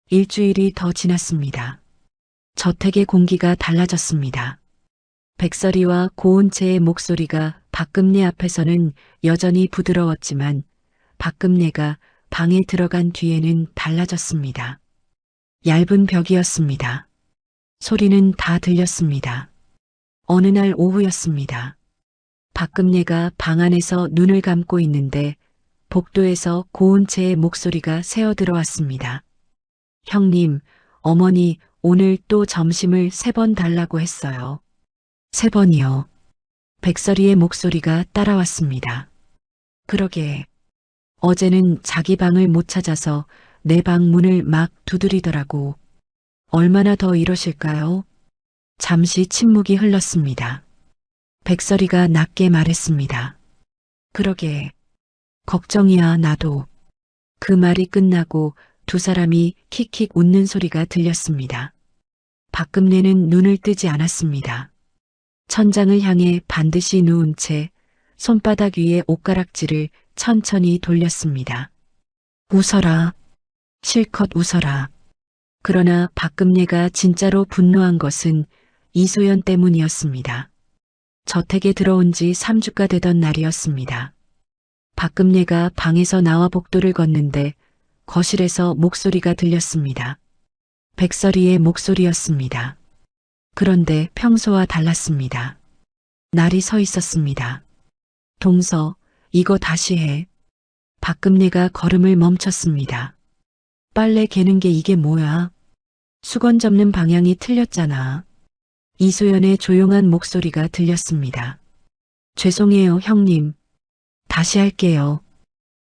일주일이 더 지났습니다. 저택의 공기가 달라졌습니다. 백설이와 고운채의 목소리가 박금내 앞에서는 여전히 부드러웠지만 박금내가 방에 들어간 뒤에는 달라졌습니다. 얇은 벽이었습니다. 소리는 다 들렸습니다. 어느 날 오후였습니다. 박금내가 방 안에서 눈을 감고 있는데 복도에서 고운채의 목소리가 새어 들어왔습니다. 형님, 어머니 오늘 또 점심을 3번 달라고 했어요. 3번이요. 백설이의 목소리가 따라왔습니다. 그러게. 어제는 자기 방을 못 찾아서 내 방 문을 막 두드리더라고. 얼마나 더 이러실까요? 잠시 침묵이 흘렀습니다. 백설이가 낮게 말했습니다. 그러게. 걱정이야, 나도. 그 말이 끝나고 두 사람이 킥킥 웃는 소리가 들렸습니다. 박금내는 눈을 뜨지 않았습니다. 천장을 향해 반드시 누운 채 손바닥 위에 옷가락질을 천천히 돌렸습니다. 웃어라. 실컷 웃어라. 그러나 박금내가 진짜로 분노한 것은 이소연 때문이었습니다. 저택에 들어온 지 3주가 되던 날이었습니다. 박금내가 방에서 나와 복도를 걷는데 거실에서 목소리가 들렸습니다. 백설이의 목소리였습니다. 그런데 평소와 달랐습니다. 날이 서 있었습니다. 동서, 이거 다시 해. 박금내가 걸음을 멈췄습니다. 빨래 개는 게 이게 뭐야? 수건 접는 방향이 틀렸잖아. 이소연의 조용한 목소리가 들렸습니다. 죄송해요, 형님. 다시 할게요.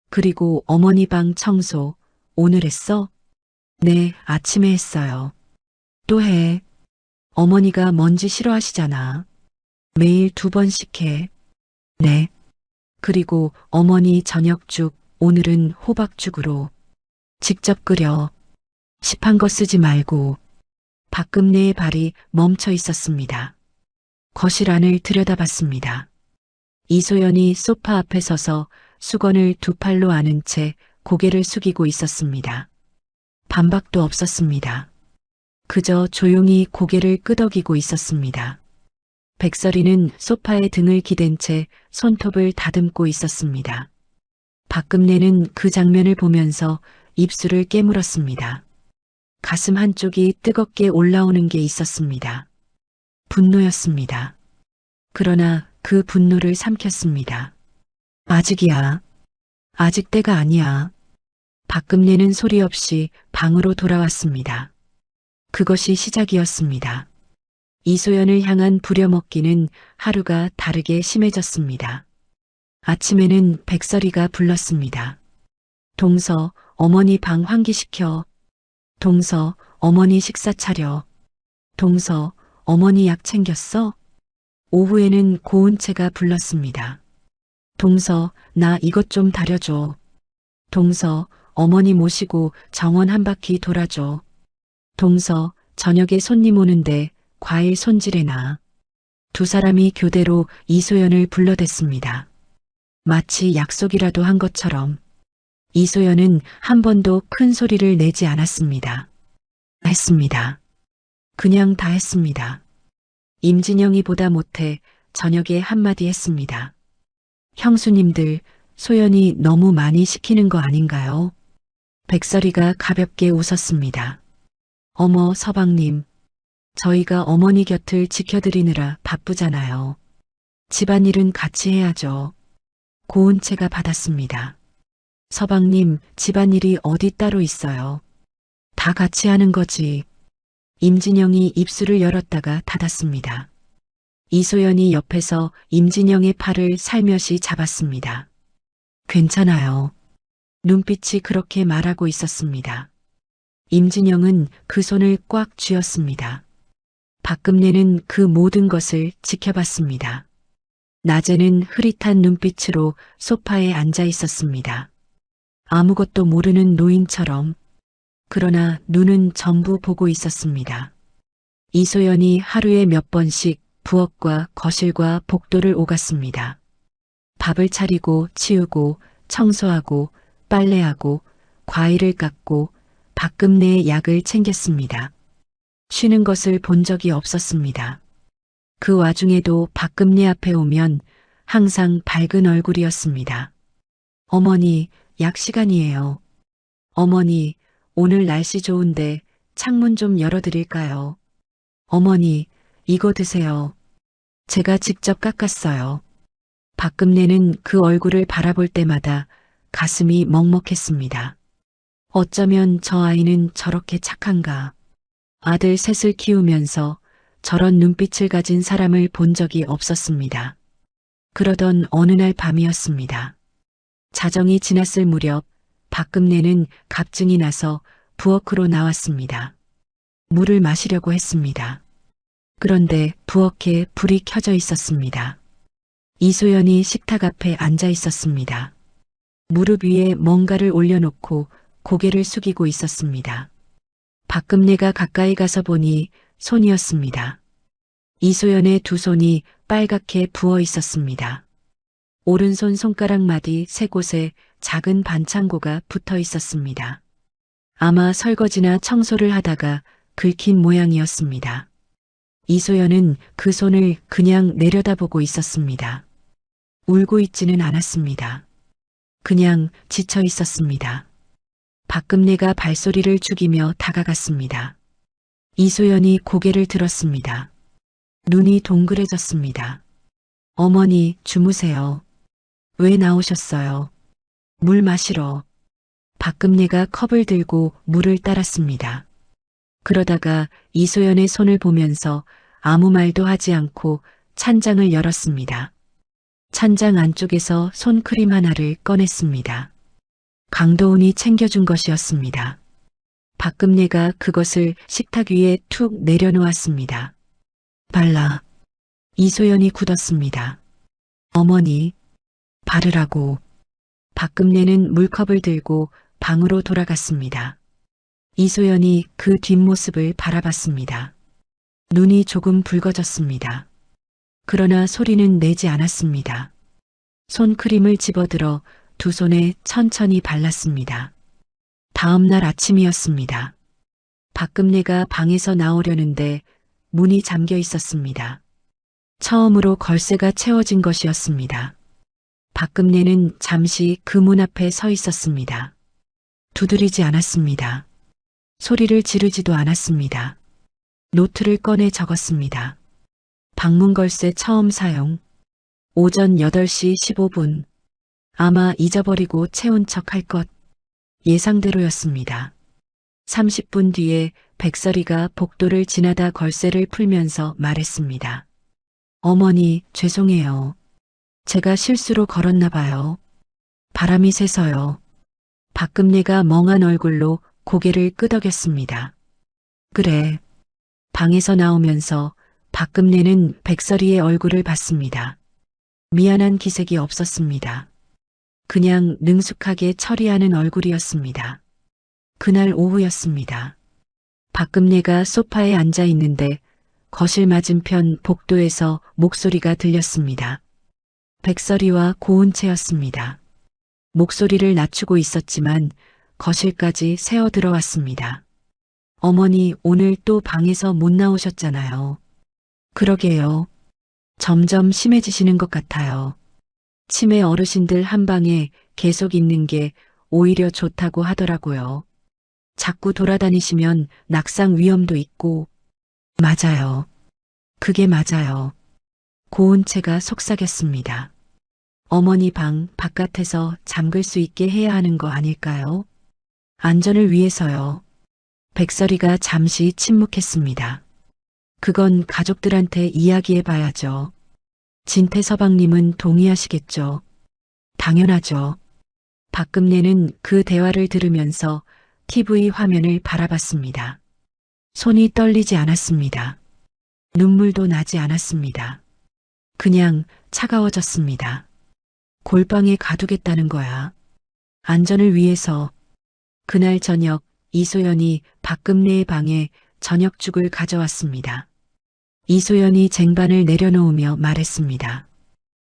그리고 어머니 방 청소, 오늘 했어? 네, 아침에 했어요. 또 해. 어머니가 먼지 싫어하시잖아. 매일 2번씩 해. 네. 그리고 어머니 저녁죽, 오늘은 호박죽으로. 직접 끓여. 시판 거 쓰지 말고. 박금내의 발이 멈춰 있었습니다. 거실 안을 들여다봤습니다. 이소연이 소파 앞에 서서 수건을 2팔로 안은 채 고개를 숙이고 있었습니다. 반박도 없었습니다. 그저 조용히 고개를 끄덕이고 있었습니다. 백설이는 소파에 등을 기댄 채 손톱을 다듬고 있었습니다. 박금내는 그 장면을 보면서 입술을 깨물었습니다. 가슴 한쪽이 뜨겁게 올라오는 게 있었습니다. 분노였습니다. 그러나 그 분노를 삼켰습니다. 아직이야. 아직 때가 아니야. 박금내는 소리 없이 방으로 돌아왔습니다. 그것이 시작이었습니다. 이소연을 향한 부려먹기는 하루가 다르게 심해졌습니다. 아침에는 백설이가 불렀습니다. 동서, 어머니 방 환기시켜. 동서, 어머니 식사 차려. 동서, 어머니 약 챙겼어? 오후에는 고은채가 불렀습니다. 동서, 나 이것 좀 다려줘. 동서, 어머니 모시고 정원 한 바퀴 돌아줘. 동서, 저녁에 손님 오는데 과일 손질해놔. 두 사람이 교대로 이소연을 불러댔습니다. 마치 약속이라도 한 것처럼. 이소연은 한 번도 큰 소리를 내지 않았습니다. 했습니다. 그냥 다 했습니다. 임진영이 보다 못해 저녁에 한마디 했습니다. 형수님들, 소연이 너무 많이 시키는 거 아닌가요? 백설이가 가볍게 웃었습니다. 어머, 서방님. 저희가 어머니 곁을 지켜드리느라 바쁘잖아요. 집안일은 같이 해야죠. 고은채가 받았습니다. 서방님, 집안일이 어디 따로 있어요. 다 같이 하는 거지. 임진영이 입술을 열었다가 닫았습니다. 이소연이 옆에서 임진영의 팔을 살며시 잡았습니다. 괜찮아요. 눈빛이 그렇게 말하고 있었습니다. 임진영은 그 손을 꽉 쥐었습니다. 박금내는 그 모든 것을 지켜봤습니다. 낮에는 흐릿한 눈빛으로 소파에 앉아 있었습니다. 아무것도 모르는 노인처럼. 그러나 눈은 전부 보고 있었습니다. 이소연이 하루에 몇 번씩 부엌과 거실과 복도를 오갔습니다. 밥을 차리고 치우고 청소하고 빨래하고 과일을 깎고 박금내의 약을 챙겼습니다. 쉬는 것을 본 적이 없었습니다. 그 와중에도 박금내 앞에 오면 항상 밝은 얼굴이었습니다. 어머니, 약 시간이에요. 어머니, 오늘 날씨 좋은데 창문 좀 열어드릴까요? 어머니, 이거 드세요. 제가 직접 깎았어요. 박금내는 그 얼굴을 바라볼 때마다 가슴이 먹먹했습니다. 어쩌면 저 아이는 저렇게 착한가. 아들 셋을 키우면서 저런 눈빛을 가진 사람을 본 적이 없었습니다. 그러던 어느 날 밤이었습니다. 자정이 지났을 무렵 박금내는 갑증이 나서 부엌으로 나왔습니다. 물을 마시려고 했습니다. 그런데 부엌에 불이 켜져 있었습니다. 이소연이 식탁 앞에 앉아 있었습니다. 무릎 위에 뭔가를 올려놓고 고개를 숙이고 있었습니다. 박금내가 가까이 가서 보니 손이었습니다. 이소연의 두 손이 빨갛게 부어 있었습니다. 오른손 손가락 마디 세 곳에 작은 반창고가 붙어 있었습니다. 아마 설거지나 청소를 하다가 긁힌 모양이었습니다. 이소연은 그 손을 그냥 내려다보고 있었습니다. 울고 있지는 않았습니다. 그냥 지쳐 있었습니다. 박금내가 발소리를 죽이며 다가갔습니다. 이소연이 고개를 들었습니다. 눈이 동그래졌습니다. 어머니, 주무세요. 왜 나오셨어요? 물 마시러. 박금내가 컵을 들고 물을 따랐습니다. 그러다가 이소연의 손을 보면서 아무 말도 하지 않고 찬장을 열었습니다. 찬장 안쪽에서 손크림 하나를 꺼냈습니다. 강도훈이 챙겨준 것이었습니다. 박금내가 그것을 식탁 위에 툭 내려놓았습니다. 발라. 이소연이 굳었습니다. 어머니, 바르라고. 박금내는 물컵을 들고 방으로 돌아갔습니다. 이소연이 그 뒷모습을 바라봤습니다. 눈이 조금 붉어졌습니다. 그러나 소리는 내지 않았습니다. 손크림을 집어들어 두 손에 천천히 발랐습니다. 다음 날 아침이었습니다. 박금내가 방에서 나오려는데 문이 잠겨 있었습니다. 처음으로 걸쇠가 채워진 것이었습니다. 박금내는 잠시 그 문 앞에 서 있었습니다. 두드리지 않았습니다. 소리를 지르지도 않았습니다. 노트를 꺼내 적었습니다. 방문 걸쇠 처음 사용. 오전 8시 15분. 아마 잊어버리고 채운 척 할 것. 예상대로였습니다. 30분 뒤에 백설이가 복도를 지나다 걸쇠를 풀면서 말했습니다. 어머니, 죄송해요. 제가 실수로 걸었나 봐요. 바람이 새서요. 박금내가 멍한 얼굴로 고개를 끄덕였습니다. 그래. 방에서 나오면서 박금내는 백설이의 얼굴을 봤습니다. 미안한 기색이 없었습니다. 그냥 능숙하게 처리하는 얼굴이었습니다. 그날 오후였습니다. 박금내가 소파에 앉아 있는데 거실 맞은편 복도에서 목소리가 들렸습니다. 백설이와 고은채였습니다. 목소리를 낮추고 있었지만 거실까지 새어 들어왔습니다. 어머니, 오늘 또 방에서 못 나오셨잖아요. 그러게요. 점점 심해지시는 것 같아요. 치매 어르신들 한 방에 계속 있는 게 오히려 좋다고 하더라고요. 자꾸 돌아다니시면 낙상 위험도 있고. 맞아요. 그게 맞아요. 고은채가 속삭였습니다. 어머니 방 바깥에서 잠글 수 있게 해야 하는 거 아닐까요? 안전을 위해서요. 백설이가 잠시 침묵했습니다. 그건 가족들한테 이야기해 봐야죠. 진태서방님은 동의하시겠죠? 당연하죠. 박금내는 그 대화를 들으면서 TV 화면을 바라봤습니다. 손이 떨리지 않았습니다. 눈물도 나지 않았습니다. 그냥 차가워졌습니다. 골방에 가두겠다는 거야. 안전을 위해서. 그날 저녁 이소연이 박금내의 방에 저녁죽을 가져왔습니다. 이소연이 쟁반을 내려놓으며 말했습니다.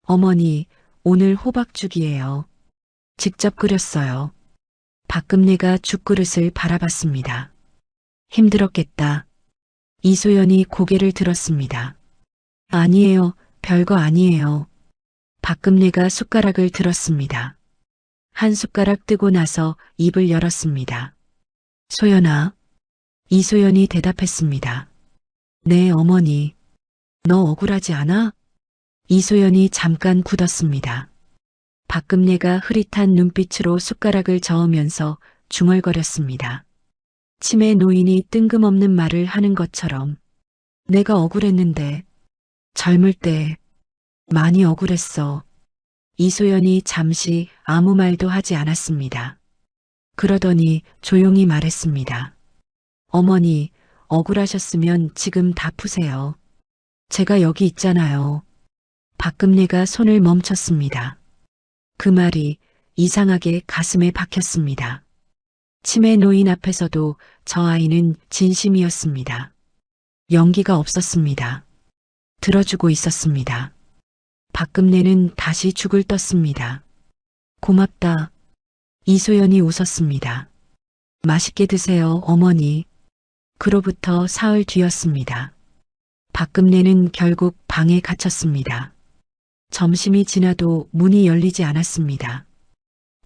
어머니, 오늘 호박죽이에요. 직접 끓였어요. 박금내가 죽그릇을 바라봤습니다. 힘들었겠다. 이소연이 고개를 들었습니다. 아니에요, 별거 아니에요. 박금내가 숟가락을 들었습니다. 한 숟가락 뜨고 나서 입을 열었습니다. 소연아. 이소연이 대답했습니다. 네, 어머니. 너 억울하지 않아? 이소연이 잠깐 굳었습니다. 박금내가 흐릿한 눈빛으로 숟가락을 저으면서 중얼거렸습니다. 치매 노인이 뜬금없는 말을 하는 것처럼. 내가 억울했는데. 젊을 때 많이 억울했어. 이소연이 잠시 아무 말도 하지 않았습니다. 그러더니 조용히 말했습니다. 어머니, 억울하셨으면 지금 다 푸세요. 제가 여기 있잖아요. 박금내가 손을 멈췄습니다. 그 말이 이상하게 가슴에 박혔습니다. 치매 노인 앞에서도 저 아이는 진심이었습니다. 연기가 없었습니다. 들어주고 있었습니다. 박금내는 다시 죽을 떴습니다. 고맙다. 이소연이 웃었습니다. 맛있게 드세요, 어머니. 그로부터 사흘 뒤였습니다. 박금내는 결국 방에 갇혔습니다. 점심이 지나도 문이 열리지 않았습니다.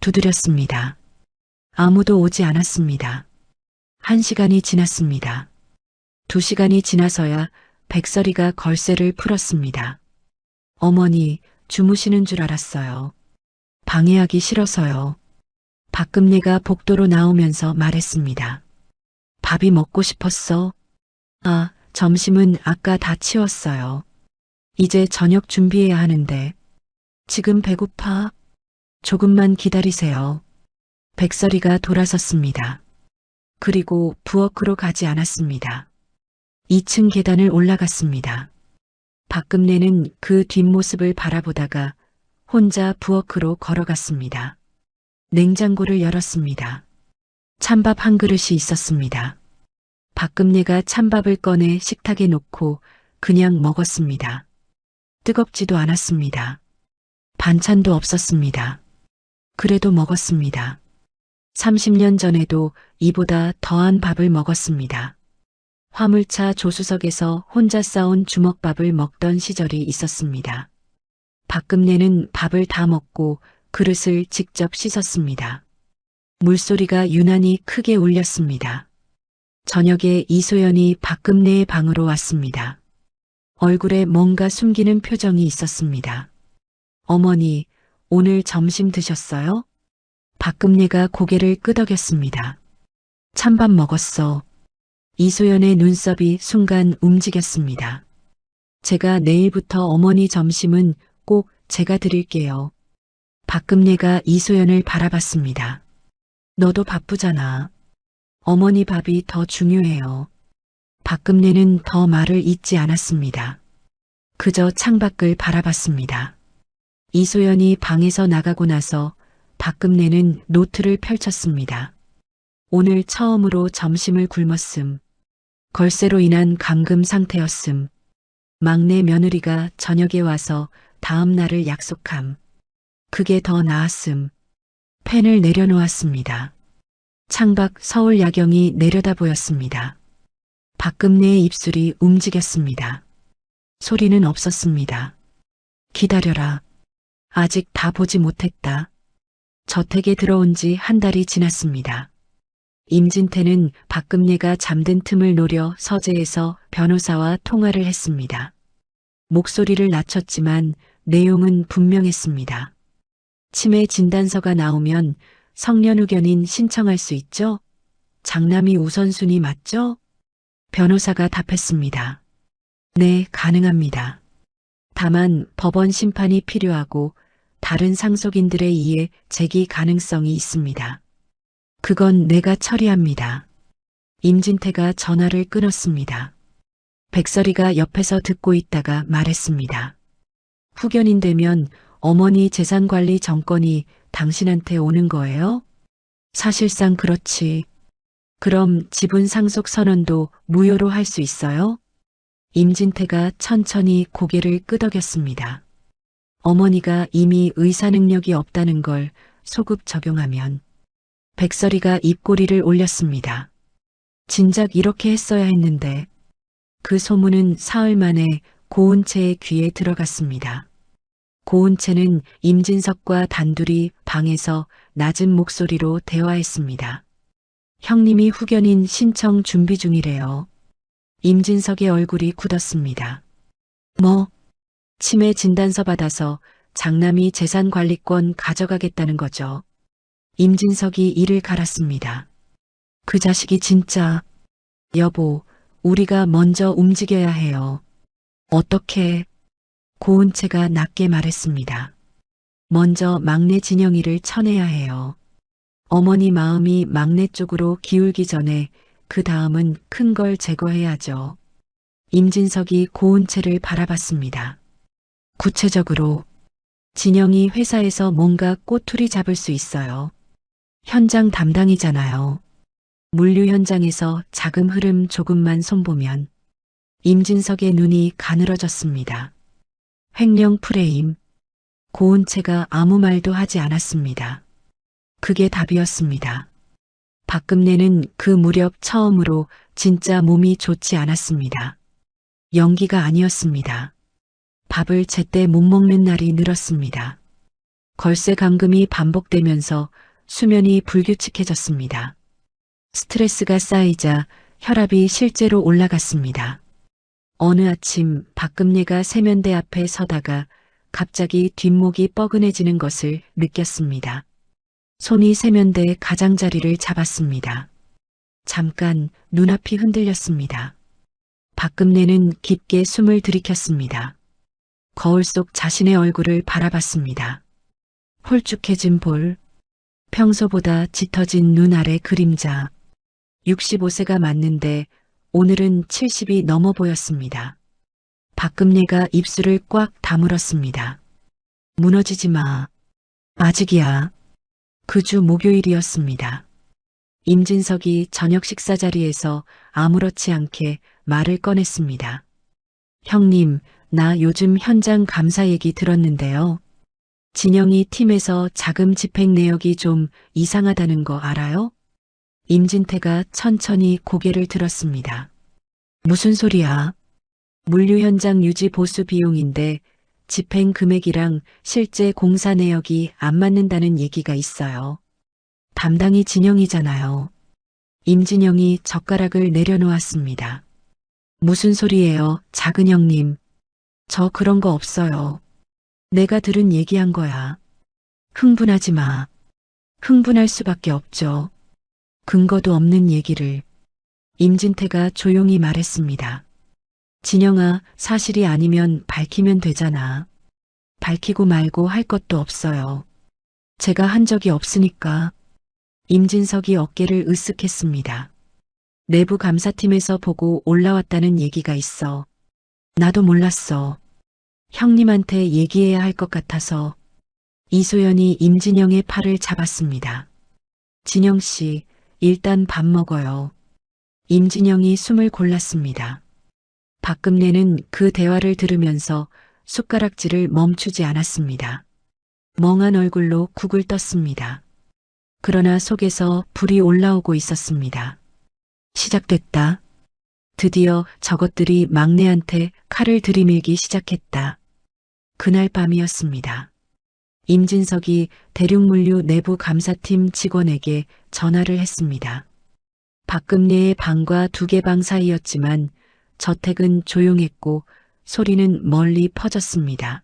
두드렸습니다. 아무도 오지 않았습니다. 1시간이 지났습니다. 2시간이 지나서야 백설이가 걸쇠를 풀었습니다. 어머니, 주무시는 줄 알았어요. 방해하기 싫어서요. 박금내가 복도로 나오면서 말했습니다. 밥이 먹고 싶었어? 아, 점심은 아까 다 치웠어요. 이제 저녁 준비해야 하는데. 지금 배고파? 조금만 기다리세요. 백설이가 돌아섰습니다. 그리고 부엌으로 가지 않았습니다. 2층 계단을 올라갔습니다. 박금내는 그 뒷모습을 바라보다가 혼자 부엌으로 걸어갔습니다. 냉장고를 열었습니다. 찬밥 한 그릇이 있었습니다. 박금내가 찬밥을 꺼내 식탁에 놓고 그냥 먹었습니다. 뜨겁지도 않았습니다. 반찬도 없었습니다. 그래도 먹었습니다. 30년 전에도 이보다 더한 밥을 먹었습니다. 화물차 조수석에서 혼자 싸온 주먹밥을 먹던 시절이 있었습니다. 박금내는 밥을 다 먹고 그릇을 직접 씻었습니다. 물소리가 유난히 크게 울렸습니다. 저녁에 이소연이 박금내의 방으로 왔습니다. 얼굴에 뭔가 숨기는 표정이 있었습니다. 어머니, 오늘 점심 드셨어요? 박금내가 고개를 끄덕였습니다. 찬밥 먹었어. 이소연의 눈썹이 순간 움직였습니다. 제가 내일부터 어머니 점심은 꼭 제가 드릴게요. 박금내가 이소연을 바라봤습니다. 너도 바쁘잖아. 어머니 밥이 더 중요해요. 박금내는 더 말을 잇지 않았습니다. 그저 창밖을 바라봤습니다. 이소연이 방에서 나가고 나서 박금내는 노트를 펼쳤습니다. 오늘 처음으로 점심을 굶었음. 걸쇠로 인한 감금 상태였음. 막내 며느리가 저녁에 와서 다음 날을 약속함. 그게 더 나았음. 펜을 내려놓았습니다. 창밖 서울 야경이 내려다 보였습니다. 박금내의 입술이 움직였습니다. 소리는 없었습니다. 기다려라. 아직 다 보지 못했다. 저택에 들어온 지 한 달이 지났습니다. 임진태는 박금내가 잠든 틈을 노려 서재에서 변호사와 통화를 했습니다. 목소리를 낮췄지만 내용은 분명했습니다. 치매 진단서가 나오면 성년후견인 신청할 수 있죠? 장남이 우선순위 맞죠? 변호사가 답했습니다. 네, 가능합니다. 다만 법원 심판이 필요하고 다른 상속인들에 의해 제기 가능성이 있습니다. 그건 내가 처리합니다. 임진태가 전화를 끊었습니다. 백설이가 옆에서 듣고 있다가 말했습니다. 후견인 되면 어머니 재산관리 정권이 당신한테 오는 거예요? 사실상 그렇지. 그럼 지분 상속 선언도 무효로 할 수 있어요? 임진태가 천천히 고개를 끄덕였습니다. 어머니가 이미 의사 능력이 없다는 걸 소급 적용하면. 백설이가 입꼬리를 올렸습니다. 진작 이렇게 했어야 했는데. 그 소문은 사흘 만에 고은채의 귀에 들어갔습니다. 고은채는 임진석과 단둘이 방에서 낮은 목소리로 대화했습니다. 형님이 후견인 신청 준비 중이래요. 임진석의 얼굴이 굳었습니다. 뭐? 치매 진단서 받아서 장남이 재산관리권 가져가겠다는 거죠. 임진석이 이를 갈았습니다. 그 자식이 진짜. 여보, 우리가 먼저 움직여야 해요. 어떻게? 고은채가 낮게 말했습니다. 먼저 막내 진영이를 쳐내야 해요. 어머니 마음이 막내 쪽으로 기울기 전에 그 다음은 큰 걸 제거해야죠. 임진석이 고은채를 바라봤습니다. 구체적으로 진영이 회사에서 뭔가 꼬투리 잡을 수 있어요. 현장 담당이잖아요. 물류 현장에서 자금 흐름 조금만 손보면. 임진석의 눈이 가늘어졌습니다. 횡령 프레임. 고은채가 아무 말도 하지 않았습니다. 그게 답이었습니다. 박금내는 그 무렵 처음으로 진짜 몸이 좋지 않았습니다. 연기가 아니었습니다. 밥을 제때 못 먹는 날이 늘었습니다. 걸쇠 감금이 반복되면서 수면이 불규칙해졌습니다. 스트레스가 쌓이자 혈압이 실제로 올라갔습니다. 어느 아침 박금내가 세면대 앞에 서다가 갑자기 뒷목이 뻐근해지는 것을 느꼈습니다. 손이 세면대 가장자리를 잡았습니다. 잠깐 눈앞이 흔들렸습니다. 박금내는 깊게 숨을 들이켰습니다. 거울 속 자신의 얼굴을 바라봤습니다. 홀쭉해진 볼, 평소보다 짙어진 눈 아래 그림자. 65세가 맞는데 오늘은 70이 넘어 보였습니다. 박금내가 입술을 꽉 다물었습니다. 무너지지 마. 아직이야. 그 주 목요일이었습니다. 임진석이 저녁 식사 자리에서 아무렇지 않게 말을 꺼냈습니다. 형님, 나 요즘 현장 감사 얘기 들었는데요. 진영이 팀에서 자금 집행 내역이 좀 이상하다는 거 알아요? 임진태가 천천히 고개를 들었습니다. 무슨 소리야? 물류 현장 유지 보수 비용인데 집행 금액이랑 실제 공사 내역이 안 맞는다는 얘기가 있어요. 담당이 진영이잖아요. 임진영이 젓가락을 내려놓았습니다. 무슨 소리예요, 작은 형님. 저 그런 거 없어요. 내가 들은 얘기한 거야. 흥분하지 마. 흥분할 수밖에 없죠. 근거도 없는 얘기를. 임진태가 조용히 말했습니다. 진영아, 사실이 아니면 밝히면 되잖아. 밝히고 말고 할 것도 없어요. 제가 한 적이 없으니까. 임진석이 어깨를 으쓱했습니다. 내부 감사팀에서 보고 올라왔다는 얘기가 있어. 나도 몰랐어. 형님한테 얘기해야 할 것 같아서. 이소연이 임진영의 팔을 잡았습니다. 진영 씨, 일단 밥 먹어요. 임진영이 숨을 골랐습니다. 박금내는 그 대화를 들으면서 숟가락질을 멈추지 않았습니다. 멍한 얼굴로 국을 떴습니다. 그러나 속에서 불이 올라오고 있었습니다. 시작됐다. 드디어 저것들이 막내한테 칼을 들이밀기 시작했다. 그날 밤이었습니다. 임진석이 대륙물류 내부 감사팀 직원에게 전화를 했습니다. 박금내의 방과 2개 방 사이였지만 저택은 조용했고 소리는 멀리 퍼졌습니다.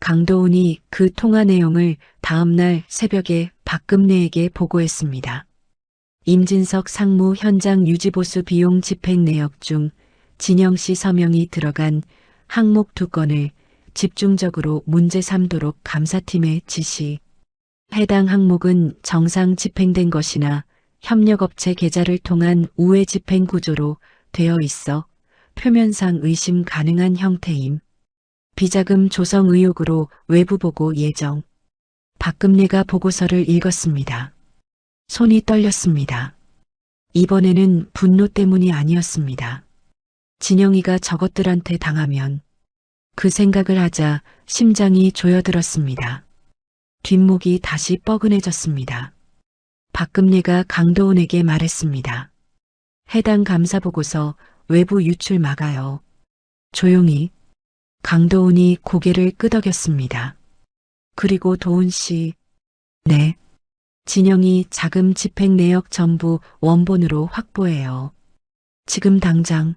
강도훈이 그 통화 내용을 다음날 새벽에 박금내에게 보고했습니다. 임진석 상무 현장 유지보수 비용 집행 내역 중 진영 씨 서명이 들어간 항목 2건을 집중적으로 문제 삼도록 감사팀에 지시. 해당 항목은 정상 집행된 것이나 협력업체 계좌를 통한 우회 집행 구조로 되어 있어 표면상 의심 가능한 형태임. 비자금 조성 의혹으로 외부 보고 예정. 박금내가 보고서를 읽었습니다. 손이 떨렸습니다. 이번에는 분노 때문이 아니었습니다. 진영이가 저것들한테 당하면. 그 생각을 하자 심장이 조여들었습니다. 뒷목이 다시 뻐근해졌습니다. 박금내가 강도훈에게 말했습니다. 해당 감사보고서 외부 유출 막아요. 조용히. 강도훈이 고개를 끄덕였습니다. 그리고 도훈 씨. 네. 진영이 자금 집행 내역 전부 원본으로 확보해요. 지금 당장.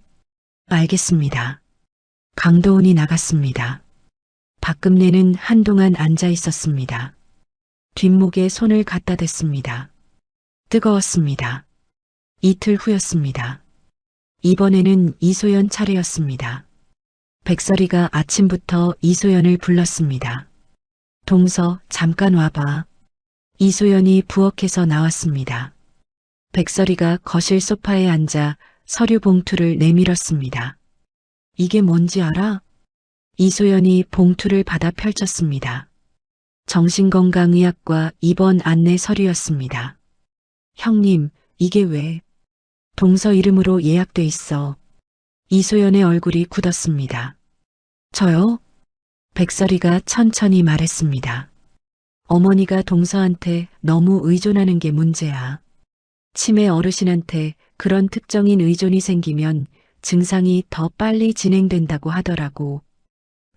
알겠습니다. 강도훈이 나갔습니다. 박금내는 한동안 앉아 있었습니다. 뒷목에 손을 갖다 댔습니다. 뜨거웠습니다. 이틀 후였습니다. 이번에는 이소연 차례였습니다. 백설이가 아침부터 이소연을 불렀습니다. 동서, 잠깐 와봐. 이소연이 부엌에서 나왔습니다. 백설이가 거실 소파에 앉아 서류 봉투를 내밀었습니다. 이게 뭔지 알아? 이소연이 봉투를 받아 펼쳤습니다. 정신건강의학과 입원 안내 서류였습니다. 형님, 이게 왜? 동서 이름으로 예약돼 있어. 이소연의 얼굴이 굳었습니다. 저요? 백설이가 천천히 말했습니다. 어머니가 동서한테 너무 의존하는 게 문제야. 치매 어르신한테 그런 특정인 의존이 생기면 증상이 더 빨리 진행된다고 하더라고.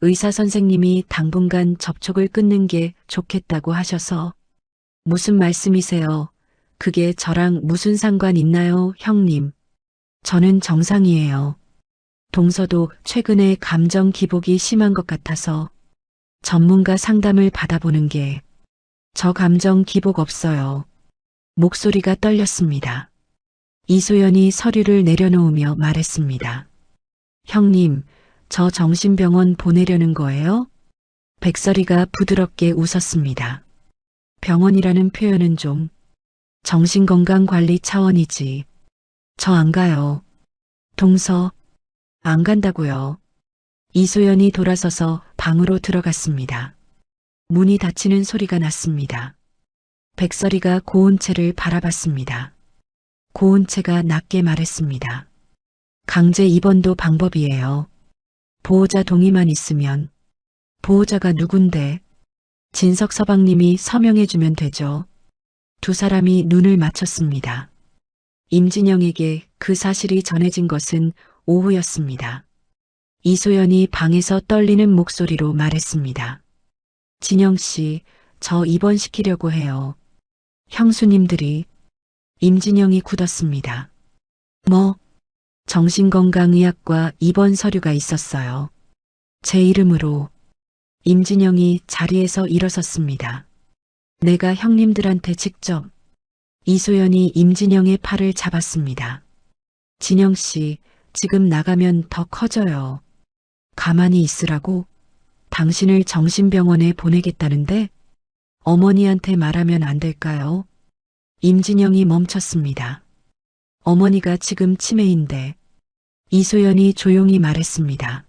의사 선생님이 당분간 접촉을 끊는 게 좋겠다고 하셔서. 무슨 말씀이세요? 그게 저랑 무슨 상관 있나요, 형님? 저는 정상이에요. 동서도 최근에 감정 기복이 심한 것 같아서 전문가 상담을 받아보는 게 저 감정 기복 없어요. 목소리가 떨렸습니다. 이소연이 서류를 내려놓으며 말했습니다. 형님, 저 정신병원 보내려는 거예요? 백설이가 부드럽게 웃었습니다. 병원이라는 표현은 좀 정신건강관리 차원이지. 저 안 가요. 동서, 안 간다고요. 이소연이 돌아서서 방으로 들어갔습니다. 문이 닫히는 소리가 났습니다. 백설이가 고은채를 바라봤습니다. 고은채가 낮게 말했습니다. 강제 입원도 방법이에요. 보호자 동의만 있으면. 보호자가 누군데? 진석 서방님이 서명해주면 되죠. 두 사람이 눈을 맞췄습니다. 임진영에게 그 사실이 전해진 것은 오후였습니다. 이소연이 방에서 떨리는 목소리로 말했습니다. 진영 씨, 저 입원시키려고 해요. 형수님들이. 임진영이 굳었습니다. 뭐? 정신건강의학과 입원 서류가 있었어요. 제 이름으로. 임진영이 자리에서 일어섰습니다. 내가 형님들한테 직접. 이소연이 임진영의 팔을 잡았습니다. 진영 씨, 지금 나가면 더 커져요. 가만히 있으라고? 당신을 정신병원에 보내겠다는데? 어머니한테 말하면 안 될까요? 임진영이 멈췄습니다. 어머니가 지금 치매인데. 이소연이 조용히 말했습니다.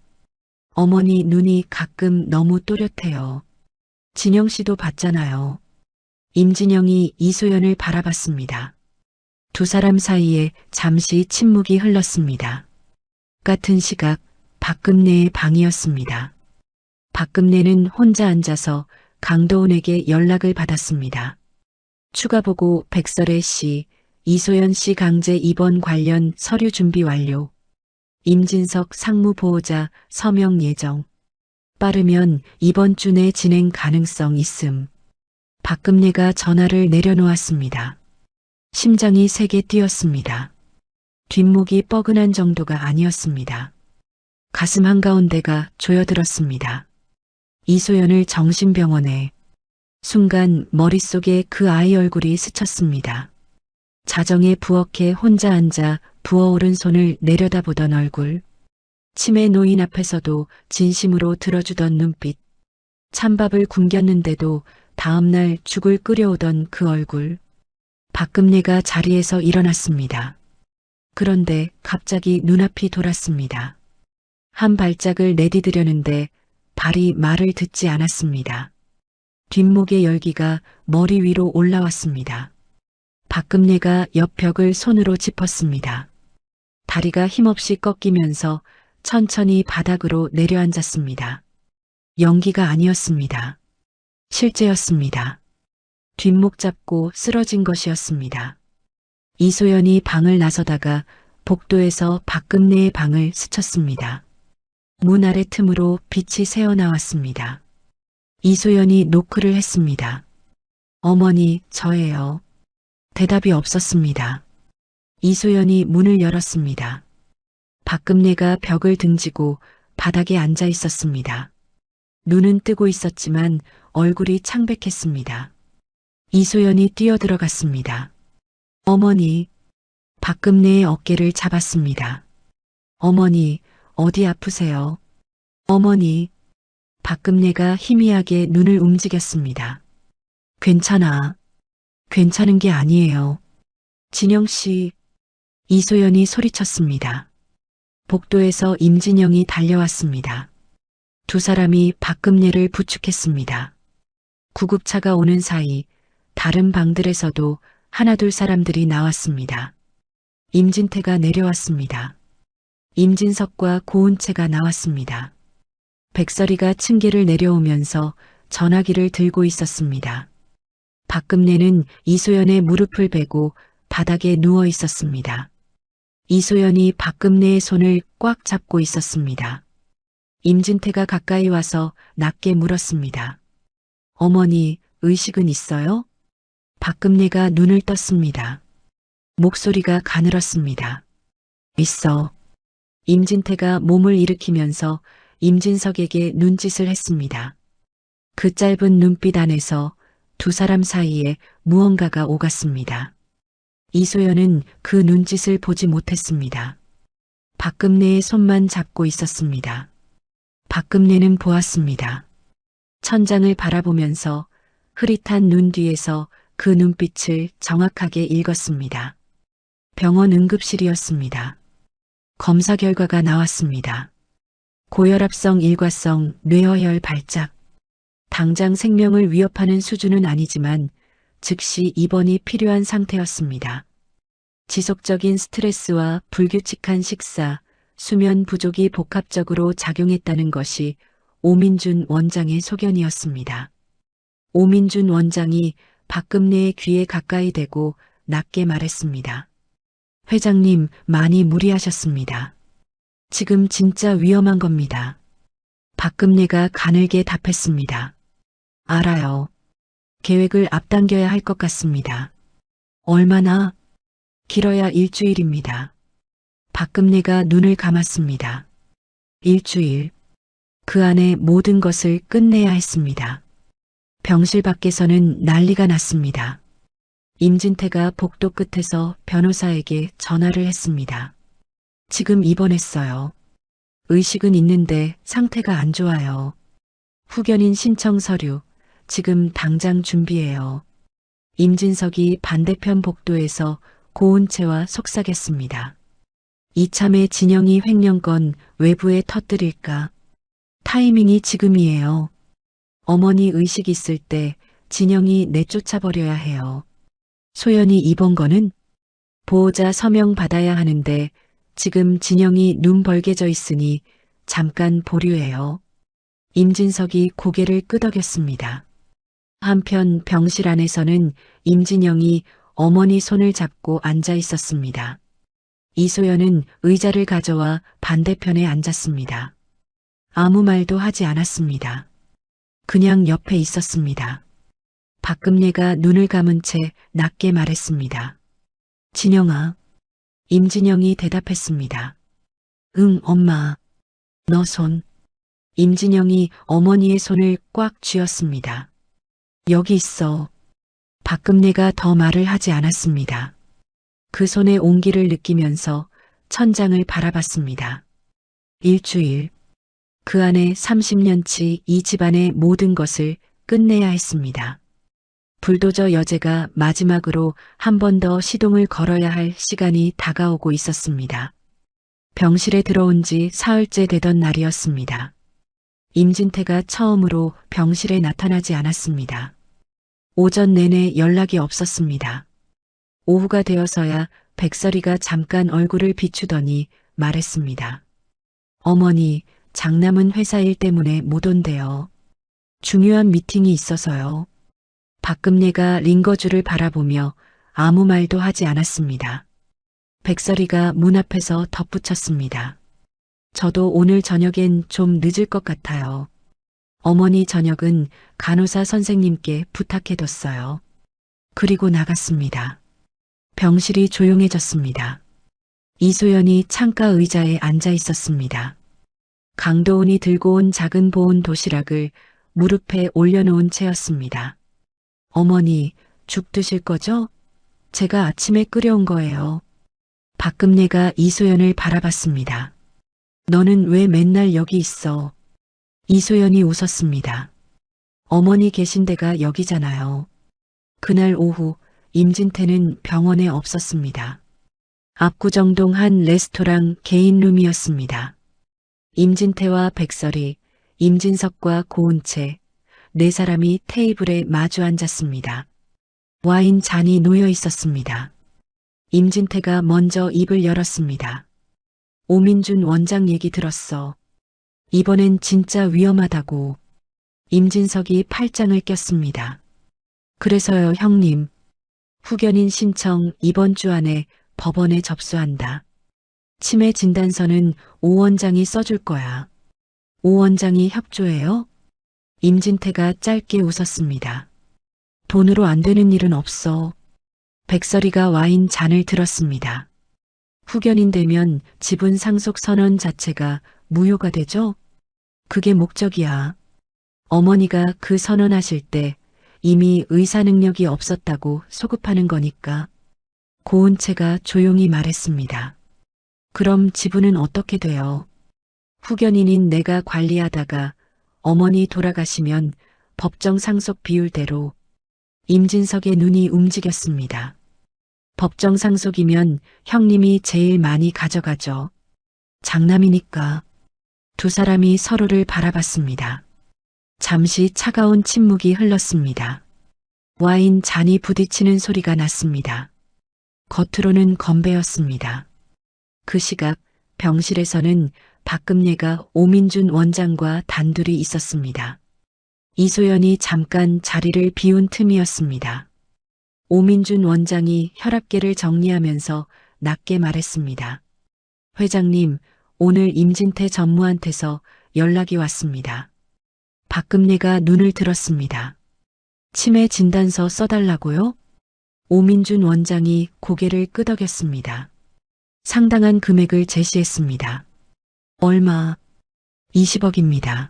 어머니 눈이 가끔 너무 또렷해요. 진영 씨도 봤잖아요. 임진영이 이소연을 바라봤습니다. 두 사람 사이에 잠시 침묵이 흘렀습니다. 같은 시각 박금내의 방이었습니다. 박금내는 혼자 앉아서 강도훈에게 연락을 받았습니다. 추가 보고 백설혜 씨, 이소연 씨 강제 입원 관련 서류 준비 완료. 임진석 상무보호자 서명 예정. 빠르면 이번 주 내 진행 가능성 있음. 박금내가 전화를 내려놓았습니다. 심장이 세게 뛰었습니다. 뒷목이 뻐근한 정도가 아니었습니다. 가슴 한가운데가 조여들었습니다. 이소연을 정신병원에. 순간 머릿속에 그 아이 얼굴이 스쳤습니다. 자정에 부엌에 혼자 앉아 부어오른 손을 내려다보던 얼굴. 치매 노인 앞에서도 진심으로 들어주던 눈빛. 찬밥을 굶겼는데도 다음날 죽을 끓여오던 그 얼굴. 박금내가 자리에서 일어났습니다. 그런데 갑자기 눈앞이 돌았습니다. 한 발짝을 내디디려는데 발이 말을 듣지 않았습니다. 뒷목의 열기가 머리 위로 올라왔습니다. 박금내가 옆 벽을 손으로 짚었습니다. 다리가 힘없이 꺾이면서 천천히 바닥으로 내려앉았습니다. 연기가 아니었습니다. 실제였습니다. 뒷목 잡고 쓰러진 것이었습니다. 이소연이 방을 나서다가 복도에서 박금내의 방을 스쳤습니다. 문 아래 틈으로 빛이 새어나왔습니다. 이소연이 노크를 했습니다. 어머니, 저예요. 대답이 없었습니다. 이소연이 문을 열었습니다. 박금내가 벽을 등지고 바닥에 앉아 있었습니다. 눈은 뜨고 있었지만 얼굴이 창백했습니다. 이소연이 뛰어들어갔습니다. 어머니, 박금내의 어깨를 잡았습니다. 어머니, 어디 아프세요? 어머니, 박금내가 희미하게 눈을 움직였습니다. 괜찮아. 괜찮은 게 아니에요. 진영 씨, 이소연이 소리쳤습니다. 복도에서 임진영이 달려왔습니다. 두 사람이 박금내를 부축했습니다. 구급차가 오는 사이 다른 방들에서도 하나둘 사람들이 나왔습니다. 임진태가 내려왔습니다. 임진석과 고은채가 나왔습니다. 백설이가 층계를 내려오면서 전화기를 들고 있었습니다. 박금내는 이소연의 무릎을 베고 바닥에 누워 있었습니다. 이소연이 박금내의 손을 꽉 잡고 있었습니다. 임진태가 가까이 와서 낮게 물었습니다. 어머니, 의식은 있어요? 박금내가 눈을 떴습니다. 목소리가 가늘었습니다. 있어. 임진태가 몸을 일으키면서 임진석에게 눈짓을 했습니다. 그 짧은 눈빛 안에서 두 사람 사이에 무언가가 오갔습니다. 이소연은 그 눈짓을 보지 못했습니다. 박금내의 손만 잡고 있었습니다. 박금내는 보았습니다. 천장을 바라보면서 흐릿한 눈 뒤에서 그 눈빛을 정확하게 읽었습니다. 병원 응급실이었습니다. 검사 결과가 나왔습니다. 고혈압성 일과성 뇌어혈 발작. 당장 생명을 위협하는 수준은 아니지만 즉시 입원이 필요한 상태였습니다. 지속적인 스트레스와 불규칙한 식사, 수면 부족이 복합적으로 작용했다는 것이 오민준 원장의 소견이었습니다. 오민준 원장이 박금내의 귀에 가까이 대고 낮게 말했습니다. 회장님, 많이 무리하셨습니다. 지금 진짜 위험한 겁니다. 박금내가 가늘게 답했습니다. 알아요. 계획을 앞당겨야 할 것 같습니다. 얼마나? 길어야 일주일입니다. 박금내가 눈을 감았습니다. 일주일. 그 안에 모든 것을 끝내야 했습니다. 병실 밖에서는 난리가 났습니다. 임진태가 복도 끝에서 변호사에게 전화를 했습니다. 지금 입원했어요. 의식은 있는데 상태가 안 좋아요. 후견인 신청 서류, 지금 당장 준비해요. 임진석이 반대편 복도에서 고은채와 속삭였습니다. 이참에 진영이 횡령건 외부에 터뜨릴까? 타이밍이 지금이에요. 어머니 의식 있을 때 진영이 내쫓아버려야 해요. 소연이 입원 거는 보호자 서명 받아야 하는데 지금 진영이 눈 벌게져 있으니 잠깐 보류해요. 임진석이 고개를 끄덕였습니다. 한편 병실 안에서는 임진영이 어머니 손을 잡고 앉아 있었습니다. 이소연은 의자를 가져와 반대편에 앉았습니다. 아무 말도 하지 않았습니다. 그냥 옆에 있었습니다. 박금내가 눈을 감은 채 낮게 말했습니다. 진영아. 임진영이 대답했습니다. 응, 엄마. 너 손. 임진영이 어머니의 손을 꽉 쥐었습니다. 여기 있어. 박금내가 더 말을 하지 않았습니다. 그 손의 온기를 느끼면서 천장을 바라봤습니다. 일주일. 그 안에 30년치 이 집안의 모든 것을 끝내야 했습니다. 불도저 여제가 마지막으로 한 번 더 시동을 걸어야 할 시간이 다가오고 있었습니다. 병실에 들어온 지 사흘째 되던 날이었습니다. 임진태가 처음으로 병실에 나타나지 않았습니다. 오전 내내 연락이 없었습니다. 오후가 되어서야 백설이가 잠깐 얼굴을 비추더니 말했습니다. 어머니, 장남은 회사 일 때문에 못 온대요. 중요한 미팅이 있어서요. 박금내가 링거줄을 바라보며 아무 말도 하지 않았습니다. 백설이가 문 앞에서 덧붙였습니다. 저도 오늘 저녁엔 좀 늦을 것 같아요. 어머니 저녁은 간호사 선생님께 부탁해뒀어요. 그리고 나갔습니다. 병실이 조용해졌습니다. 이소연이 창가 의자에 앉아 있었습니다. 강도훈이 들고 온 작은 보온 도시락을 무릎에 올려놓은 채였습니다. 어머니, 죽 드실 거죠? 제가 아침에 끓여온 거예요. 박금내가 이소연을 바라봤습니다. 너는 왜 맨날 여기 있어? 이소연이 웃었습니다. 어머니 계신 데가 여기잖아요. 그날 오후 임진태는 병원에 없었습니다. 압구정동 한 레스토랑 개인룸이었습니다. 임진태와 백설이, 임진석과 고은채, 네 사람이 테이블에 마주 앉았습니다. 와인 잔이 놓여 있었습니다. 임진태가 먼저 입을 열었습니다. 오민준 원장 얘기 들었어. 이번엔 진짜 위험하다고. 임진석이 팔짱을 꼈습니다. 그래서요, 형님. 후견인 신청 이번 주 안에 법원에 접수한다. 치매 진단서는 오 원장이 써줄 거야. 오 원장이 협조해요? 임진태가 짧게 웃었습니다. 돈으로 안 되는 일은 없어. 백설이가 와인 잔을 들었습니다. 후견인 되면 지분 상속 선언 자체가 무효가 되죠? 그게 목적이야. 어머니가 그 선언하실 때 이미 의사 능력이 없었다고 소급하는 거니까. 고은채가 조용히 말했습니다. 그럼 지분은 어떻게 돼요? 후견인인 내가 관리하다가 어머니 돌아가시면 법정 상속 비율대로. 임진석의 눈이 움직였습니다. 법정 상속이면 형님이 제일 많이 가져가죠. 장남이니까. 두 사람이 서로를 바라봤습니다. 잠시 차가운 침묵이 흘렀습니다. 와인 잔이 부딪히는 소리가 났습니다. 겉으로는 건배였습니다. 그 시각 병실에서는 박금예가 오민준 원장과 단둘이 있었습니다. 이소연이 잠깐 자리를 비운 틈이었습니다. 오민준 원장이 혈압계를 정리하면서 낮게 말했습니다. 회장님, 오늘 임진태 전무한테서 연락이 왔습니다. 박금예가 눈을 들었습니다. 치매 진단서 써달라고요? 오민준 원장이 고개를 끄덕였습니다. 상당한 금액을 제시했습니다. 얼마? 20억입니다.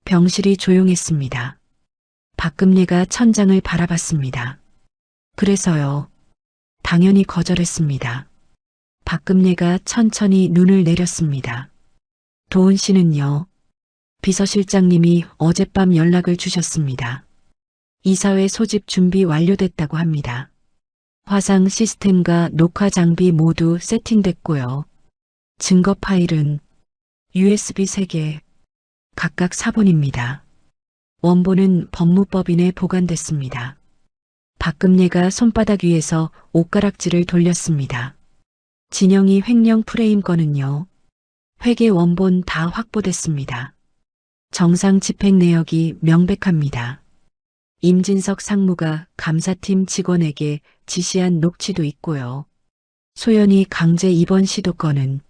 병실이 조용했습니다. 박금예가 천장을 바라봤습니다. 그래서요. 당연히 거절했습니다. 박금예가 천천히 눈을 내렸습니다. 도은 씨는요? 비서실장님이 어젯밤 연락을 주셨습니다. 이사회 소집 준비 완료됐다고 합니다. 화상 시스템과 녹화 장비 모두 세팅됐고요. 증거 파일은 USB 3개, 각각 4본입니다. 원본은 법무법인에 보관됐습니다. 박금예가 손바닥 위에서 옷가락질을 돌렸습니다. 진영이 횡령 프레임 건은요. 회계 원본 다 확보됐습니다. 정상 집행 내역이 명백합니다. 임진석 상무가 감사팀 직원에게 지시한 녹취도 있고요. 소연이 강제 입원 시도 건은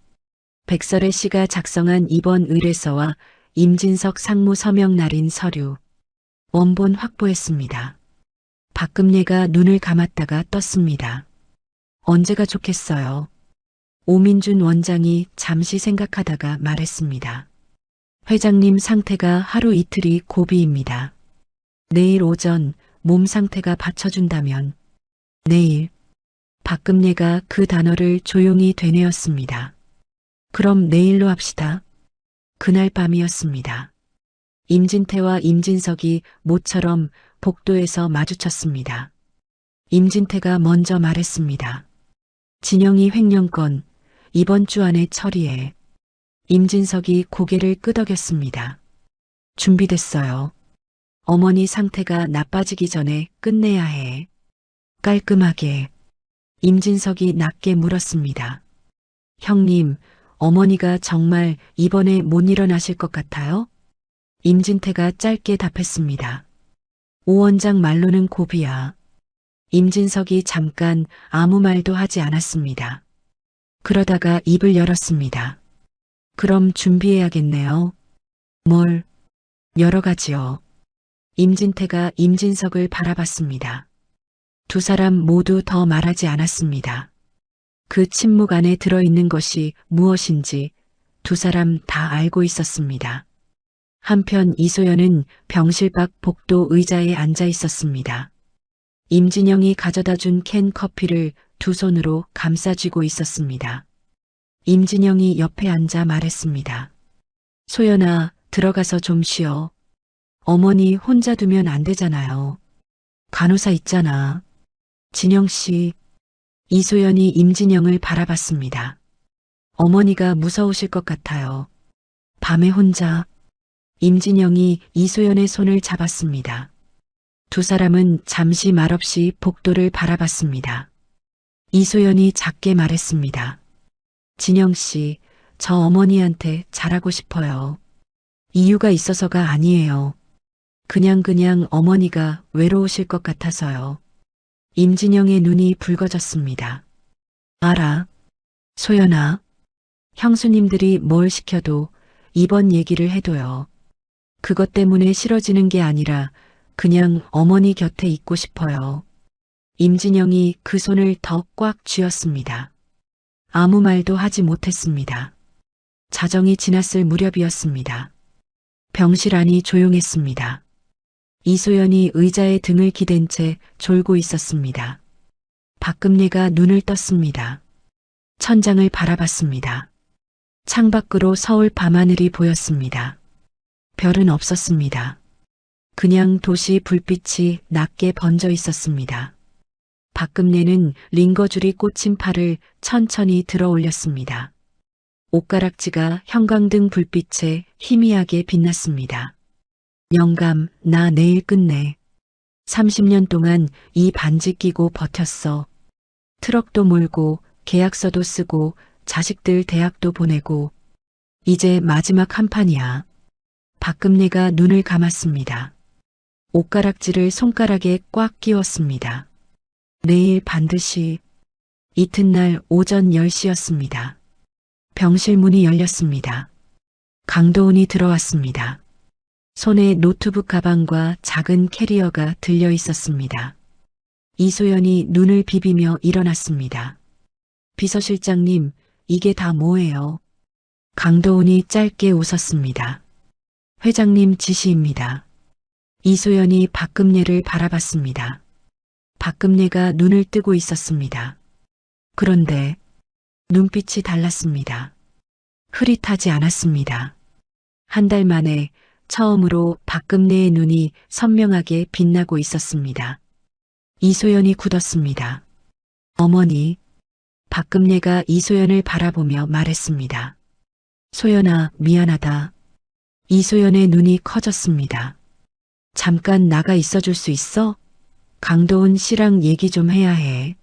백설의 씨가 작성한 입원 의뢰서와 임진석 상무 서명 날인 서류, 원본 확보했습니다. 박금예가 눈을 감았다가 떴습니다. 언제가 좋겠어요? 오민준 원장이 잠시 생각하다가 말했습니다. 회장님 상태가 하루 이틀이 고비입니다. 내일 오전 몸 상태가 받쳐준다면 내일. 박금예가 그 단어를 조용히 되뇌었습니다. 그럼 내일로 합시다. 그날 밤이었습니다. 임진태와 임진석이 모처럼 복도에서 마주쳤습니다. 임진태가 먼저 말했습니다. 진영이 횡령건 이번 주 안에 처리해. 임진석이 고개를 끄덕였습니다. 준비됐어요. 어머니 상태가 나빠지기 전에 끝내야 해. 깔끔하게. 임진석이 낮게 물었습니다. 형님, 어머니가 정말 이번에 못 일어나실 것 같아요? 임진태가 짧게 답했습니다. 오 원장 말로는 고비야. 임진석이 잠깐 아무 말도 하지 않았습니다. 그러다가 입을 열었습니다. 그럼 준비해야겠네요. 뭘? 여러 가지요. 임진태가 임진석을 바라봤습니다. 두 사람 모두 더 말하지 않았습니다. 그 침묵 안에 들어있는 것이 무엇인지 두 사람 다 알고 있었습니다. 한편 이소연은 병실 밖 복도 의자에 앉아 있었습니다. 임진영이 가져다 준 캔 커피를 두 손으로 감싸쥐고 있었습니다. 임진영이 옆에 앉아 말했습니다. 소연아, 들어가서 좀 쉬어. 어머니 혼자 두면 안 되잖아요. 간호사 있잖아. 진영씨. 이소연이 임진영을 바라봤습니다. 어머니가 무서우실 것 같아요. 밤에 혼자. 임진영이 이소연의 손을 잡았습니다. 두 사람은 잠시 말없이 복도를 바라봤습니다. 이소연이 작게 말했습니다. 진영씨, 저 어머니한테 잘하고 싶어요. 이유가 있어서가 아니에요. 그냥 어머니가 외로우실 것 같아서요. 임진영의 눈이 붉어졌습니다. 알아, 소연아. 형수님들이 뭘 시켜도 이번 얘기를 해도요. 그것 때문에 싫어지는 게 아니라 그냥 어머니 곁에 있고 싶어요. 임진영이 그 손을 더 꽉 쥐었습니다. 아무 말도 하지 못했습니다. 자정이 지났을 무렵이었습니다. 병실 안이 조용했습니다. 이소연이 의자에 등을 기댄 채 졸고 있었습니다. 박금례가 눈을 떴습니다. 천장을 바라봤습니다. 창밖으로 서울 밤하늘이 보였습니다. 별은 없었습니다. 그냥 도시 불빛이 낮게 번져 있었습니다. 박금례는 링거줄이 꽂힌 팔을 천천히 들어 올렸습니다. 옷가락지가 형광등 불빛에 희미하게 빛났습니다. 영감, 나 내일 끝내. 30년 동안 이 반지 끼고 버텼어. 트럭도 몰고 계약서도 쓰고 자식들 대학도 보내고 이제 마지막 한 판이야. 박금례가 눈을 감았습니다. 옷가락지를 손가락에 꽉 끼웠습니다. 내일 반드시. 이튿날 오전 10시였습니다. 병실 문이 열렸습니다. 강도훈이 들어왔습니다. 손에 노트북 가방과 작은 캐리어가 들려 있었습니다. 이소연이 눈을 비비며 일어났습니다. 비서실장님, 이게 다 뭐예요? 강도훈이 짧게 웃었습니다. 회장님 지시입니다. 이소연이 박금례를 바라봤습니다. 박금례가 눈을 뜨고 있었습니다. 그런데 눈빛이 달랐습니다. 흐릿하지 않았습니다. 한 달 만에 처음으로 박금례의 눈이 선명하게 빛나고 있었습니다. 이소연이 굳었습니다. 어머니. 박금례가 이소연을 바라보며 말했습니다. 소연아, 미안하다. 이소연의 눈이 커졌습니다. 잠깐 나가 있어줄 수 있어? 강도훈 씨랑 얘기 좀 해야 해.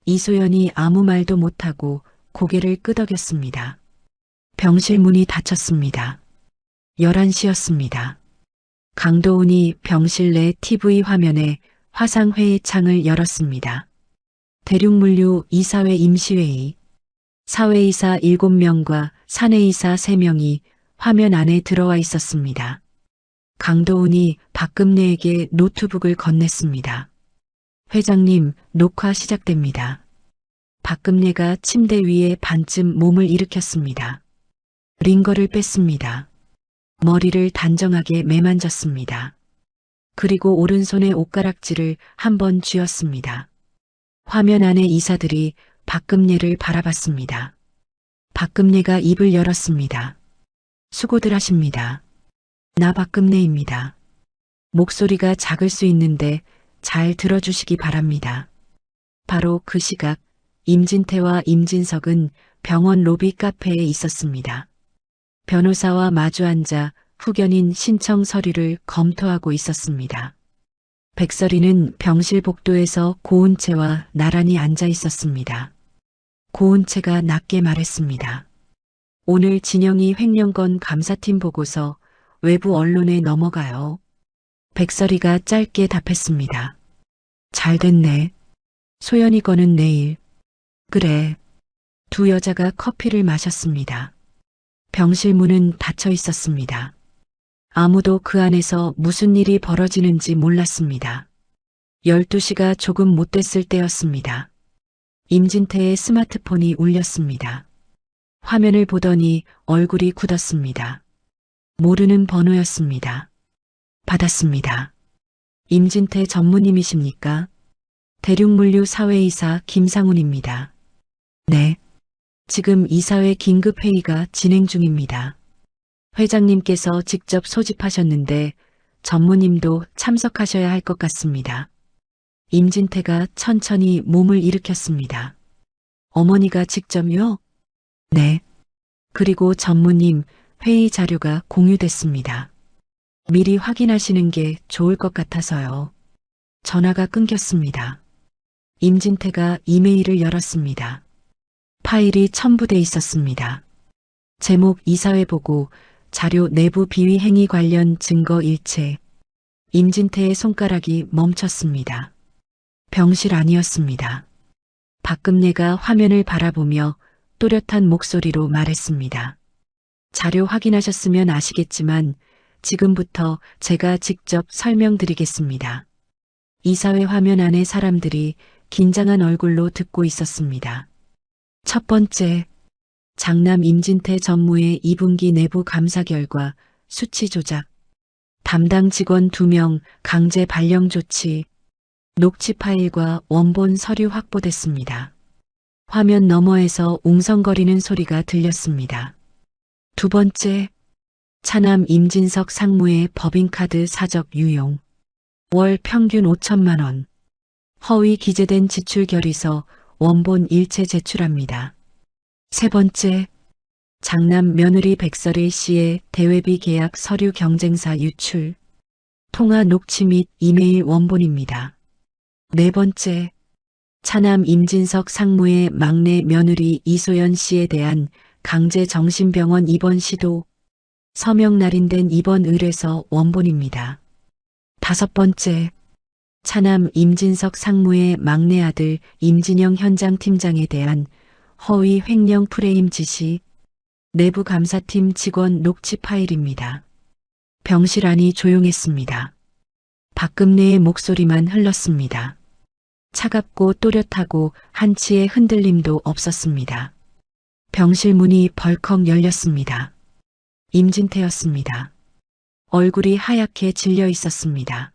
이소연이 아무 말도 못하고 고개를 끄덕였습니다. 병실 문이 닫혔습니다. 11시였습니다. 강도훈이 병실 내 TV 화면에 화상회의 창을 열었습니다. 대륙물류 이사회 임시회의. 사회이사 7명과 사내이사 3명이 화면 안에 들어와 있었습니다. 강도훈이 박금례에게 노트북을 건넸습니다. 회장님, 녹화 시작됩니다. 박금례가 침대 위에 반쯤 몸을 일으켰습니다. 링거를 뺐습니다. 머리를 단정하게 매만졌습니다. 그리고 오른손의 옷가락지를 한번 쥐었습니다. 화면 안의 이사들이 박금례를 바라봤습니다. 박금례가 입을 열었습니다. 수고들 하십니다. 나 박금례입니다. 목소리가 작을 수 있는데 잘 들어주시기 바랍니다. 바로 그 시각 임진태와 임진석은 병원 로비 카페에 있었습니다. 변호사와 마주 앉아 후견인 신청 서류를 검토하고 있었습니다. 백설이는 병실 복도에서 고은채와 나란히 앉아 있었습니다. 고은채가 낮게 말했습니다. 오늘 진영이 횡령건 감사팀 보고서 외부 언론에 넘어가요. 백설이가 짧게 답했습니다. 잘 됐네. 소연이 거는 내일. 그래. 두 여자가 커피를 마셨습니다. 병실 문은 닫혀 있었습니다. 아무도 그 안에서 무슨 일이 벌어지는지 몰랐습니다. 12시가 조금 못 됐을 때였습니다. 임진태의 스마트폰이 울렸습니다. 화면을 보더니 얼굴이 굳었습니다. 모르는 번호였습니다. 받았습니다. 임진태 전무님이십니까? 대륙물류 사회이사 김상훈입니다. 네. 지금 이사회 긴급회의가 진행 중입니다. 회장님께서 직접 소집하셨는데 전무님도 참석하셔야 할 것 같습니다. 임진태가 천천히 몸을 일으켰습니다. 어머니가 직접요? 네. 그리고 전무님 회의 자료가 공유됐습니다. 미리 확인하시는 게 좋을 것 같아서요. 전화가 끊겼습니다. 임진태가 이메일을 열었습니다. 파일이 첨부돼 있었습니다. 제목 이사회 보고, 자료 내부 비위 행위 관련 증거 일체. 임진태의 손가락이 멈췄습니다. 병실 아니었습니다. 박금내가 화면을 바라보며 또렷한 목소리로 말했습니다. 자료 확인하셨으면 아시겠지만 지금부터 제가 직접 설명드리겠습니다. 이사회 화면 안에 사람들이 긴장한 얼굴로 듣고 있었습니다. 첫 번째, 장남 임진태 전무의 2분기 내부 감사 결과 수치 조작, 담당 직원 2명 강제 발령 조치, 녹취 파일과 원본 서류 확보됐습니다. 화면 너머에서 웅성거리는 소리가 들렸습니다. 두 번째, 차남 임진석 상무의 법인카드 사적 유용, 월 평균 5천만 원, 허위 기재된 지출 결의서 원본 일체 제출합니다. 세 번째, 장남 며느리 백설일 씨의 대외비 계약 서류 경쟁사 유출, 통화 녹취 및 이메일 원본입니다. 네 번째, 차남 임진석 상무의 막내 며느리 이소연 씨에 대한 강제 정신병원 입원 시도, 서명 날인된 입원 의뢰서 원본입니다. 다섯 번째, 차남 임진석 상무의 막내 아들 임진영 현장 팀장에 대한 허위 횡령 프레임 지시, 내부 감사팀 직원 녹취 파일입니다. 병실 안이 조용했습니다. 박금내의 목소리만 흘렀습니다. 차갑고 또렷하고 한치의 흔들림도 없었습니다. 병실 문이 벌컥 열렸습니다. 임진태였습니다. 얼굴이 하얗게 질려 있었습니다.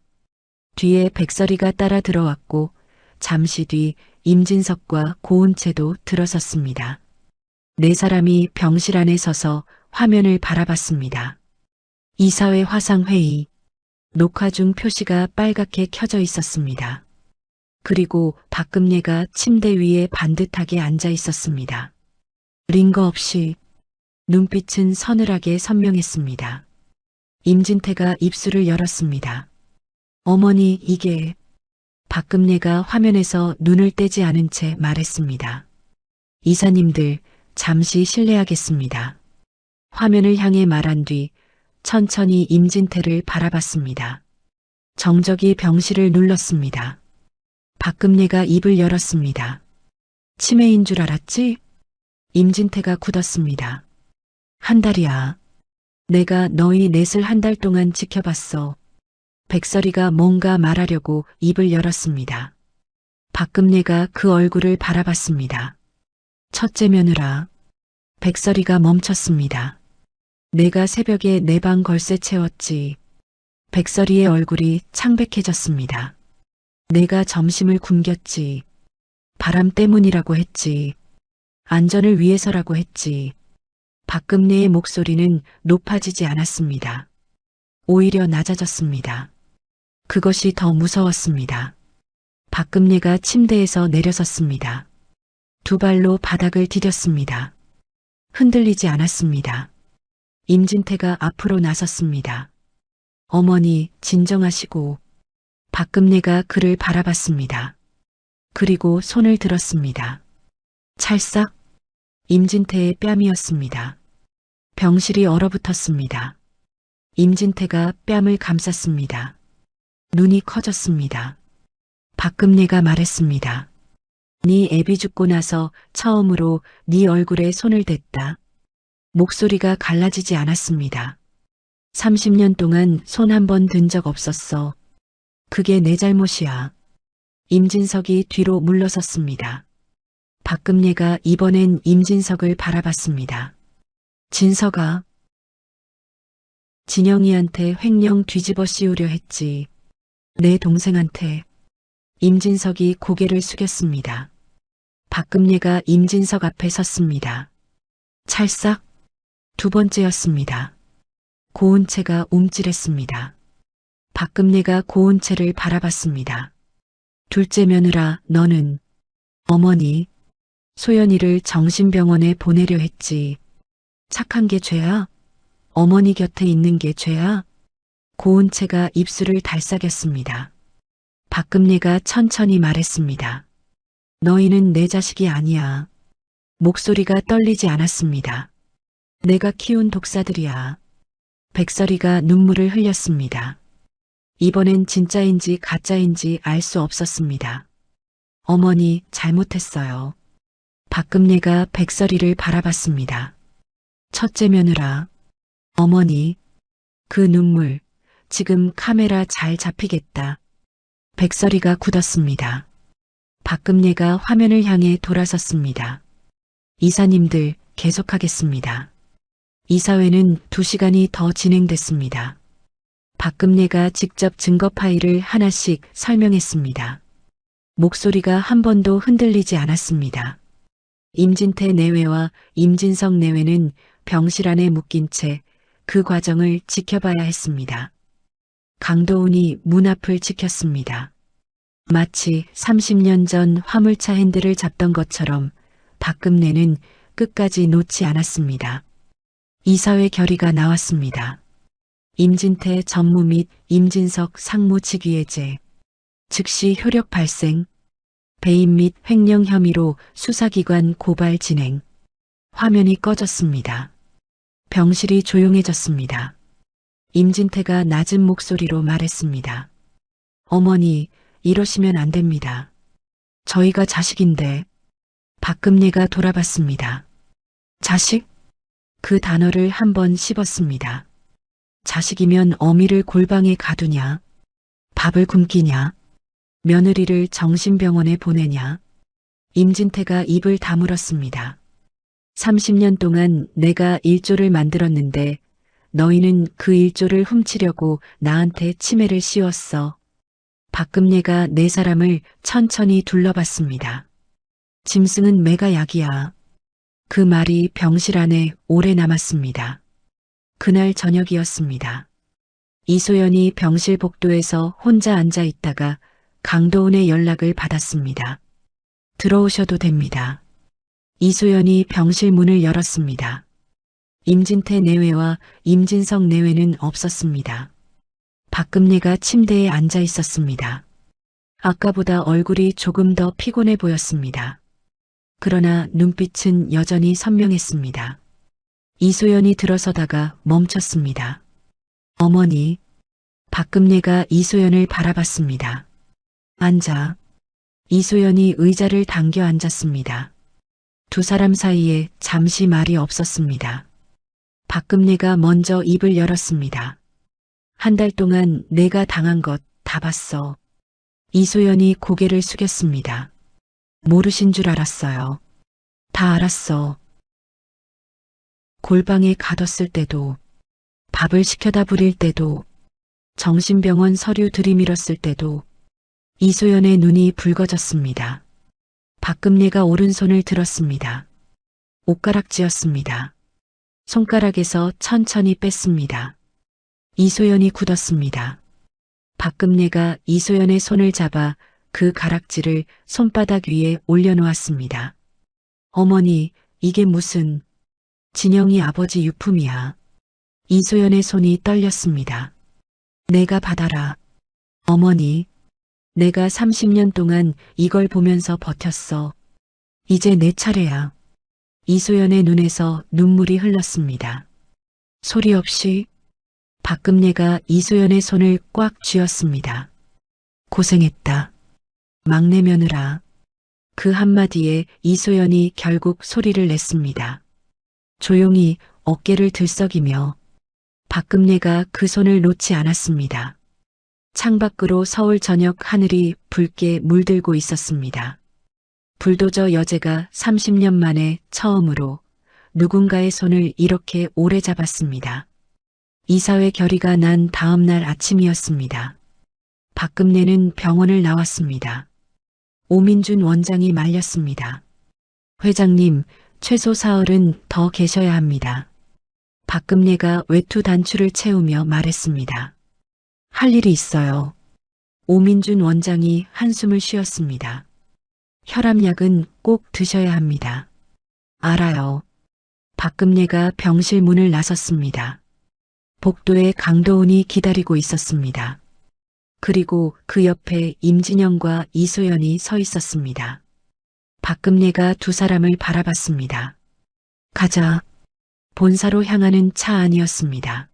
뒤에 백설이가 따라 들어왔고 잠시 뒤 임진석과 고은채도 들어섰습니다. 네 사람이 병실 안에 서서 화면을 바라봤습니다. 이사회 화상회의, 녹화 중 표시가 빨갛게 켜져 있었습니다. 그리고 박금내가 침대 위에 반듯하게 앉아 있었습니다. 링거 없이 눈빛은 서늘하게 선명했습니다. 임진태가 입술을 열었습니다. 어머니, 이게... 박금내가 화면에서 눈을 떼지 않은 채 말했습니다. 이사님들, 잠시 실례하겠습니다. 화면을 향해 말한 뒤 천천히 임진태를 바라봤습니다. 정적이 병실을 눌렀습니다. 박금내가 입을 열었습니다. 치매인 줄 알았지? 임진태가 굳었습니다. 한 달이야. 내가 너희 넷을 한 달 동안 지켜봤어. 백설이가 뭔가 말하려고 입을 열었습니다. 박금내가 그 얼굴을 바라봤습니다. 첫째 며느라. 백설이가 멈췄습니다. 내가 새벽에 내 방 걸쇠 채웠지. 백설이의 얼굴이 창백해졌습니다. 내가 점심을 굶겼지. 바람 때문이라고 했지. 안전을 위해서라고 했지. 박금내의 목소리는 높아지지 않았습니다. 오히려 낮아졌습니다. 그것이 더 무서웠습니다. 박금내가 침대에서 내려섰습니다. 두 발로 바닥을 디뎠습니다. 흔들리지 않았습니다. 임진태가 앞으로 나섰습니다. 어머니, 진정하시고. 박금내가 그를 바라봤습니다. 그리고 손을 들었습니다. 찰싹. 임진태의 뺨이었습니다. 병실이 얼어붙었습니다. 임진태가 뺨을 감쌌습니다. 눈이 커졌습니다. 박금내가 말했습니다. 네 애비 죽고 나서 처음으로 네 얼굴에 손을 댔다. 목소리가 갈라지지 않았습니다. 30년 동안 손 한 번 든 적 없었어. 그게 내 잘못이야. 임진석이 뒤로 물러섰습니다. 박금내가 이번엔 임진석을 바라봤습니다. 진석아. 진영이한테 횡령 뒤집어 씌우려 했지. 내 동생한테. 임진석이 고개를 숙였습니다. 박금내가 임진석 앞에 섰습니다. 찰싹. 두 번째였습니다. 고은채가 움찔했습니다. 박금내가 고은채를 바라봤습니다. 둘째 며느라, 너는 어머니, 소연이를 정신병원에 보내려 했지. 착한 게 죄야? 어머니 곁에 있는 게 죄야? 고은채가 입술을 달싹였습니다. 박금내가 천천히 말했습니다. 너희는 내 자식이 아니야. 목소리가 떨리지 않았습니다. 내가 키운 독사들이야. 백설이가 눈물을 흘렸습니다. 이번엔 진짜인지 가짜인지 알 수 없었습니다. 어머니, 잘못했어요. 박금례가 백설이를 바라봤습니다. 첫째 며느라. 어머니, 그 눈물, 지금 카메라 잘 잡히겠다. 백설이가 굳었습니다. 박금례가 화면을 향해 돌아섰습니다. 이사님들, 계속하겠습니다. 이사회는 2시간이 더 진행됐습니다. 박금례가 직접 증거 파일을 하나씩 설명했습니다. 목소리가 한 번도 흔들리지 않았습니다. 임진태 내외와 임진석 내외는 병실 안에 묶인 채 그 과정을 지켜봐야 했습니다. 강도훈이 문 앞을 지켰습니다. 마치 30년 전 화물차 핸들을 잡던 것처럼 박금례는 끝까지 놓지 않았습니다. 이사회 결의가 나왔습니다. 임진태 전무 및 임진석 상무 직위해제, 즉시 효력 발생, 배임 및 횡령 혐의로 수사기관 고발 진행. 화면이 꺼졌습니다. 병실이 조용해졌습니다. 임진태가 낮은 목소리로 말했습니다. 어머니, 이러시면 안 됩니다. 저희가 자식인데. 박금례가 돌아봤습니다. 자식? 그 단어를 한 번 씹었습니다. 자식이면 어미를 골방에 가두냐? 밥을 굶기냐? 며느리를 정신병원에 보내냐? 임진태가 입을 다물었습니다. 30년 동안 내가 일조를 만들었는데 너희는 그 일조를 훔치려고 나한테 치매를 씌웠어. 박금례가 네 사람을 천천히 둘러봤습니다. 짐승은 매가 약이야. 그 말이 병실 안에 오래 남았습니다. 그날 저녁이었습니다. 이소연이 병실 복도에서 혼자 앉아 있다가 강도훈의 연락을 받았습니다. 들어오셔도 됩니다. 이소연이 병실 문을 열었습니다. 임진태 내외와 임진석 내외는 없었습니다. 박금례가 침대에 앉아 있었습니다. 아까보다 얼굴이 조금 더 피곤해 보였습니다. 그러나 눈빛은 여전히 선명했습니다. 이소연이 들어서다가 멈췄습니다. 어머니, 박금례가 이소연을 바라봤습니다. 앉아. 이소연이 의자를 당겨 앉았습니다. 두 사람 사이에 잠시 말이 없었습니다. 박금례가 먼저 입을 열었습니다. 한 달 동안 내가 당한 것 다 봤어. 이소연이 고개를 숙였습니다. 모르신 줄 알았어요. 다 알았어. 골방에 가뒀을 때도, 밥을 시켜다 부릴 때도, 정신병원 서류 들이밀었을 때도 이소연의 눈이 붉어졌습니다. 박금례가 오른손을 들었습니다. 옷가락질었습니다. 손가락에서 천천히 뺐습니다. 이소연이 굳었습니다. 박금례가 이소연의 손을 잡아 그 가락지를 손바닥 위에 올려놓았습니다. 어머니, 이게 무슨... 진영이 아버지 유품이야. 이소연의 손이 떨렸습니다. 내가 받아라. 어머니, 내가 30년 동안 이걸 보면서 버텼어. 이제 내 차례야. 이소연의 눈에서 눈물이 흘렀습니다. 소리 없이 박금례가 이소연의 손을 꽉 쥐었습니다. 고생했다. 막내 며느라. 그 한마디에 이소연이 결국 소리를 냈습니다. 조용히 어깨를 들썩이며 박금례가 그 손을 놓지 않았습니다. 창밖으로 서울 저녁 하늘이 붉게 물들고 있었습니다. 불도저 여제가 30년 만에 처음으로 누군가의 손을 이렇게 오래 잡았습니다. 이사회 결의가 난 다음 날 아침이었습니다. 박금례는 병원을 나왔습니다. 오민준 원장이 말렸습니다. 회장님, 최소 사흘은 더 계셔야 합니다. 박금례가 외투 단추를 채우며 말했습니다. 할 일이 있어요. 오민준 원장이 한숨을 쉬었습니다. 혈압약은 꼭 드셔야 합니다. 알아요. 박금례가 병실 문을 나섰습니다. 복도에 강도훈이 기다리고 있었습니다. 그리고 그 옆에 임진영과 이소연이 서 있었습니다. 박금례가 두 사람을 바라봤습니다. 가자. 본사로 향하는 차 안이었습니다.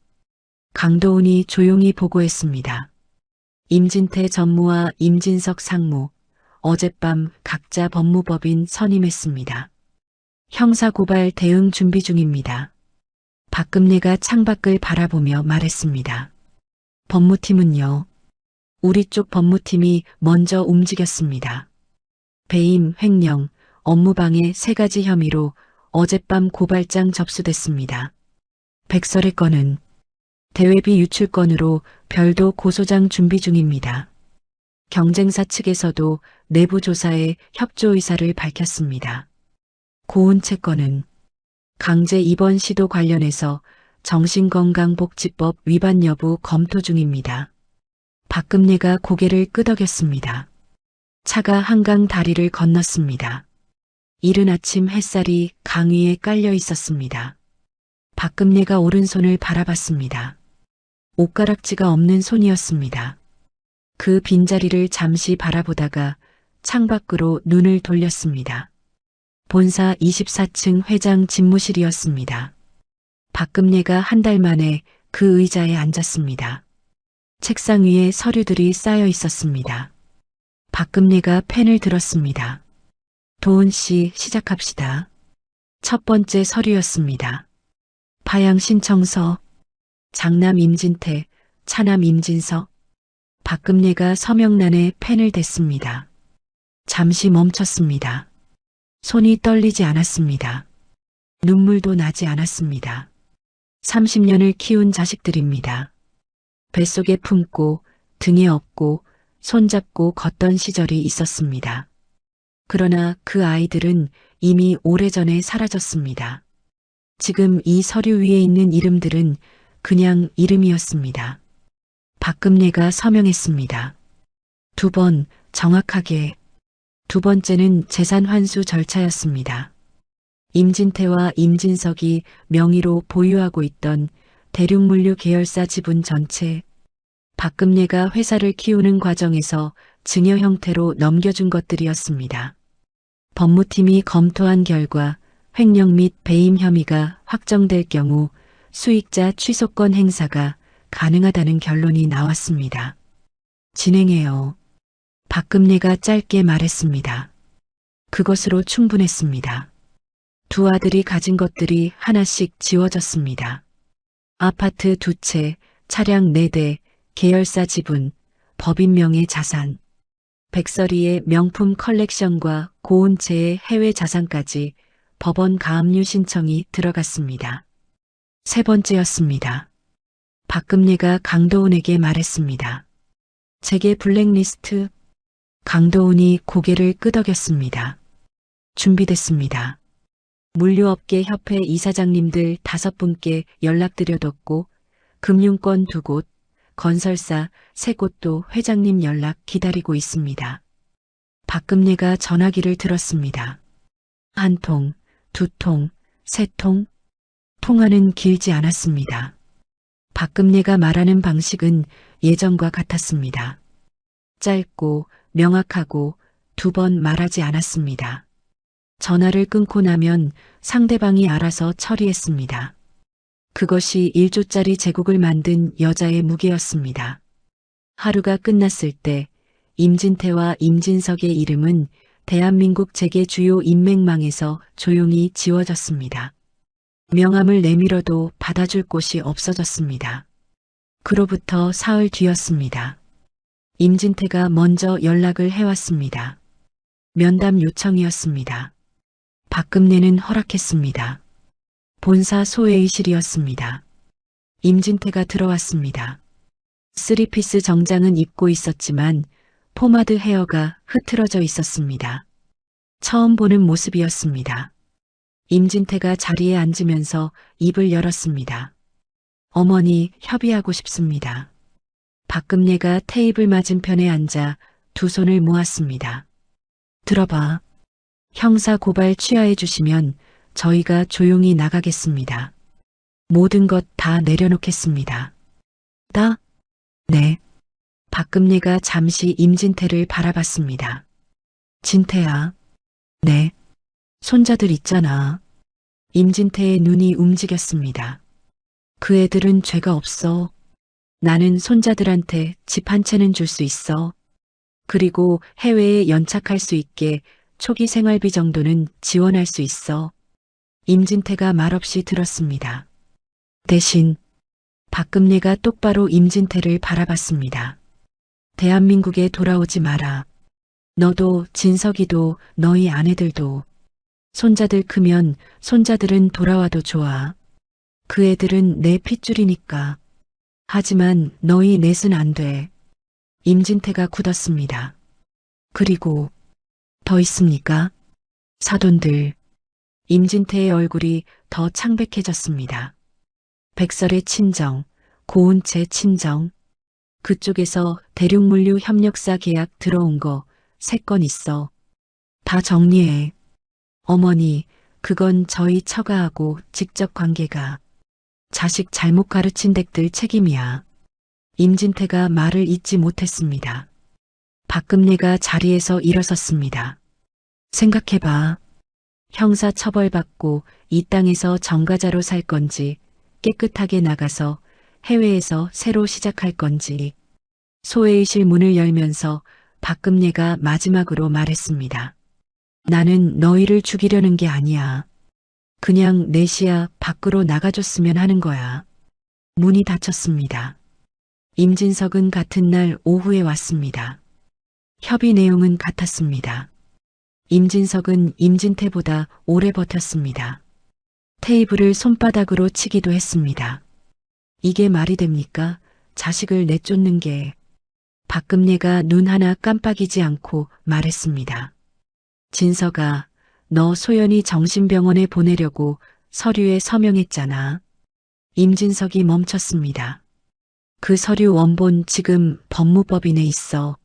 강도훈이 조용히 보고했습니다. 임진태 전무와 임진석 상무, 어젯밤 각자 법무법인 선임했습니다. 형사고발 대응 준비 중입니다. 박금내가 창밖을 바라보며 말했습니다. 법무팀은요? 우리 쪽 법무팀이 먼저 움직였습니다. 배임, 횡령, 업무방해 3가지 혐의로 어젯밤 고발장 접수됐습니다. 백설의 건은 대외비 유출 건으로 별도 고소장 준비 중입니다. 경쟁사 측에서도 내부 조사에 협조 의사를 밝혔습니다. 고은채 건은 강제 입원 시도 관련해서 정신건강복지법 위반 여부 검토 중입니다. 박금내가 고개를 끄덕였습니다. 차가 한강 다리를 건넜습니다. 이른 아침 햇살이 강 위에 깔려 있었습니다. 박금내가 오른손을 바라봤습니다. 옷가락지가 없는 손이었습니다. 그 빈자리를 잠시 바라보다가 창밖으로 눈을 돌렸습니다. 본사 24층 회장 집무실이었습니다. 박금내가 한 달 만에 그 의자에 앉았습니다. 책상 위에 서류들이 쌓여 있었습니다. 박금내가 펜을 들었습니다. 도훈 씨, 시작합시다. 첫 번째 서류였습니다. 파양 신청서, 장남 임진태, 차남 임진석. 박금내가 서명란에 펜을 댔습니다. 잠시 멈췄습니다. 손이 떨리지 않았습니다. 눈물도 나지 않았습니다. 30년을 키운 자식들입니다. 뱃속에 품고 등에 업고 손잡고 걷던 시절이 있었습니다. 그러나 그 아이들은 이미 오래전에 사라졌습니다. 지금 이 서류 위에 있는 이름들은 그냥 이름이었습니다. 박금내가 서명했습니다. 2번, 정확하게. 2번째는 재산 환수 절차였습니다. 임진태와 임진석이 명의로 보유하고 있던 대륙물류 계열사 지분 전체, 박금내가 회사를 키우는 과정에서 증여 형태로 넘겨준 것들이었습니다. 법무팀이 검토한 결과 횡령 및 배임 혐의가 확정될 경우 수익자 취소권 행사가 가능하다는 결론이 나왔습니다. 진행해요. 박금내가 짧게 말했습니다. 그것으로 충분했습니다. 2 아들이 가진 것들이 하나씩 지워졌습니다. 아파트 2채, 차량 4대, 계열사 지분, 법인명의 자산, 백설이의 명품 컬렉션과 고은채의 해외 자산까지 법원 가압류 신청이 들어갔습니다. 3번째였습니다. 박금내가 강도훈에게 말했습니다. 제게 블랙리스트. 강도훈이 고개를 끄덕였습니다. 준비됐습니다. 물류업계 협회 이사장님들 5분께 연락드려뒀고 금융권 2곳, 건설사 3곳도 회장님 연락 기다리고 있습니다. 박금내가 전화기를 들었습니다. 1통, 2통, 3통. 통화는 길지 않았습니다. 박금내가 말하는 방식은 예전과 같았습니다. 짧고 명확하고 2번 말하지 않았습니다. 전화를 끊고 나면 상대방이 알아서 처리했습니다. 그것이 1조짜리 제국을 만든 여자의 무게였습니다. 하루가 끝났을 때 임진태와 임진석의 이름은 대한민국 재계 주요 인맥망에서 조용히 지워졌습니다. 명함을 내밀어도 받아줄 곳이 없어졌습니다. 그로부터 사흘 뒤였습니다. 임진태가 먼저 연락을 해왔습니다. 면담 요청이었습니다. 박금내는 허락했습니다. 본사 소회의실이었습니다. 임진태가 들어왔습니다. 3피스 정장은 입고 있었지만 포마드 헤어가 흐트러져 있었습니다. 처음 보는 모습이었습니다. 임진태가 자리에 앉으면서 입을 열었습니다. 어머니, 협의하고 싶습니다. 박금내가 테이블 맞은편에 앉아 2 손을 모았습니다. 들어봐. 형사 고발 취하해 주시면 저희가 조용히 나가겠습니다. 모든 것 다 내려놓겠습니다. 네. 박금내가 잠시 임진태를 바라봤습니다. 진태야. 네. 손자들 있잖아. 임진태의 눈이 움직였습니다. 그 애들은 죄가 없어. 나는 손자들한테 집 한 채는 줄 수 있어. 그리고 해외에 연착할 수 있게 초기 생활비 정도는 지원할 수 있어. 임진태가 말없이 들었습니다. 대신 박금례가 똑바로 임진태를 바라봤습니다. 대한민국에 돌아오지 마라. 너도 진석이도 너희 아내들도. 손자들 크면 손자들은 돌아와도 좋아. 그 애들은 내 핏줄이니까. 하지만 너희 넷은 안 돼. 임진태가 굳었습니다. 그리고 더 있습니까? 사돈들. 임진태의 얼굴이 더 창백해졌습니다. 백설의 친정, 고운채 친정. 그쪽에서 대륙물류 협력사 계약 들어온 거 3건 있어. 다 정리해. 어머니, 그건 저희 처가하고 직접 관계가. 자식 잘못 가르친 댁들 책임이야. 임진태가 말을 잇지 못했습니다. 박금례가 자리에서 일어섰습니다. 생각해봐. 형사 처벌받고 이 땅에서 정가자로 살 건지 깨끗하게 나가서 해외에서 새로 시작할 건지. 소회의실 문을 열면서 박금례가 마지막으로 말했습니다. 나는 너희를 죽이려는 게 아니야. 그냥 내시야 밖으로 나가줬으면 하는 거야. 문이 닫혔습니다. 임진석은 같은 날 오후에 왔습니다. 협의 내용은 같았습니다. 임진석은 임진태보다 오래 버텼습니다. 테이블을 손바닥으로 치기도 했습니다. 이게 말이 됩니까? 자식을 내쫓는 게. 박금례가 눈 하나 깜빡이지 않고 말했습니다. 진석아, 너 소연이 정신병원에 보내려고 서류에 서명했잖아. 임진석이 멈췄습니다. 그 서류 원본 지금 법무법인에 있어.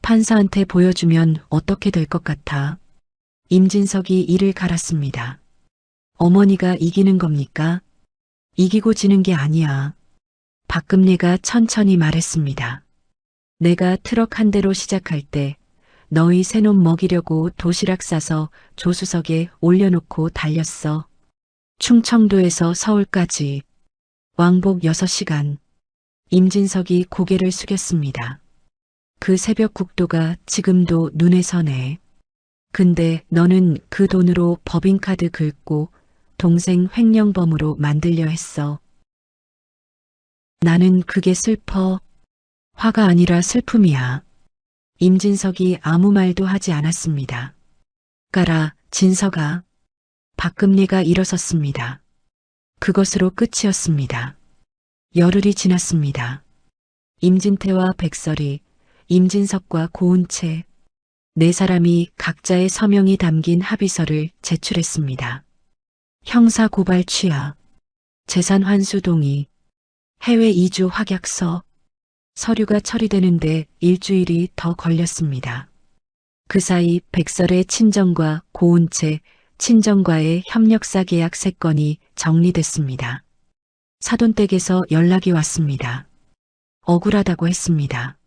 판사한테 보여주면 어떻게 될 것 같아? 임진석이 이를 갈았습니다. 어머니가 이기는 겁니까? 이기고 지는 게 아니야. 박금례가 천천히 말했습니다. 내가 트럭 한 대로 시작할 때 너희 새놈 먹이려고 도시락 싸서 조수석에 올려놓고 달렸어. 충청도에서 서울까지. 왕복 6시간. 임진석이 고개를 숙였습니다. 그 새벽 국도가 지금도 눈에 선해. 근데 너는 그 돈으로 법인카드 긁고 동생 횡령범으로 만들려 했어. 나는 그게 슬퍼. 화가 아니라 슬픔이야. 임진석이 아무 말도 하지 않았습니다. 가라, 진석아. 박금례가 일어섰습니다. 그것으로 끝이었습니다. 열흘이 지났습니다. 임진태와 백설이, 임진석과 고운채, 4사람이 각자의 서명이 담긴 합의서를 제출했습니다. 형사 고발 취하, 재산 환수 동의, 해외 이주 확약서. 서류가 처리되는데 일주일이 더 걸렸습니다. 그 사이 백설의 친정과 고운채 친정과의 협력사 계약 3건이 정리됐습니다. 사돈댁에서 연락이 왔습니다. 억울하다고 했습니다.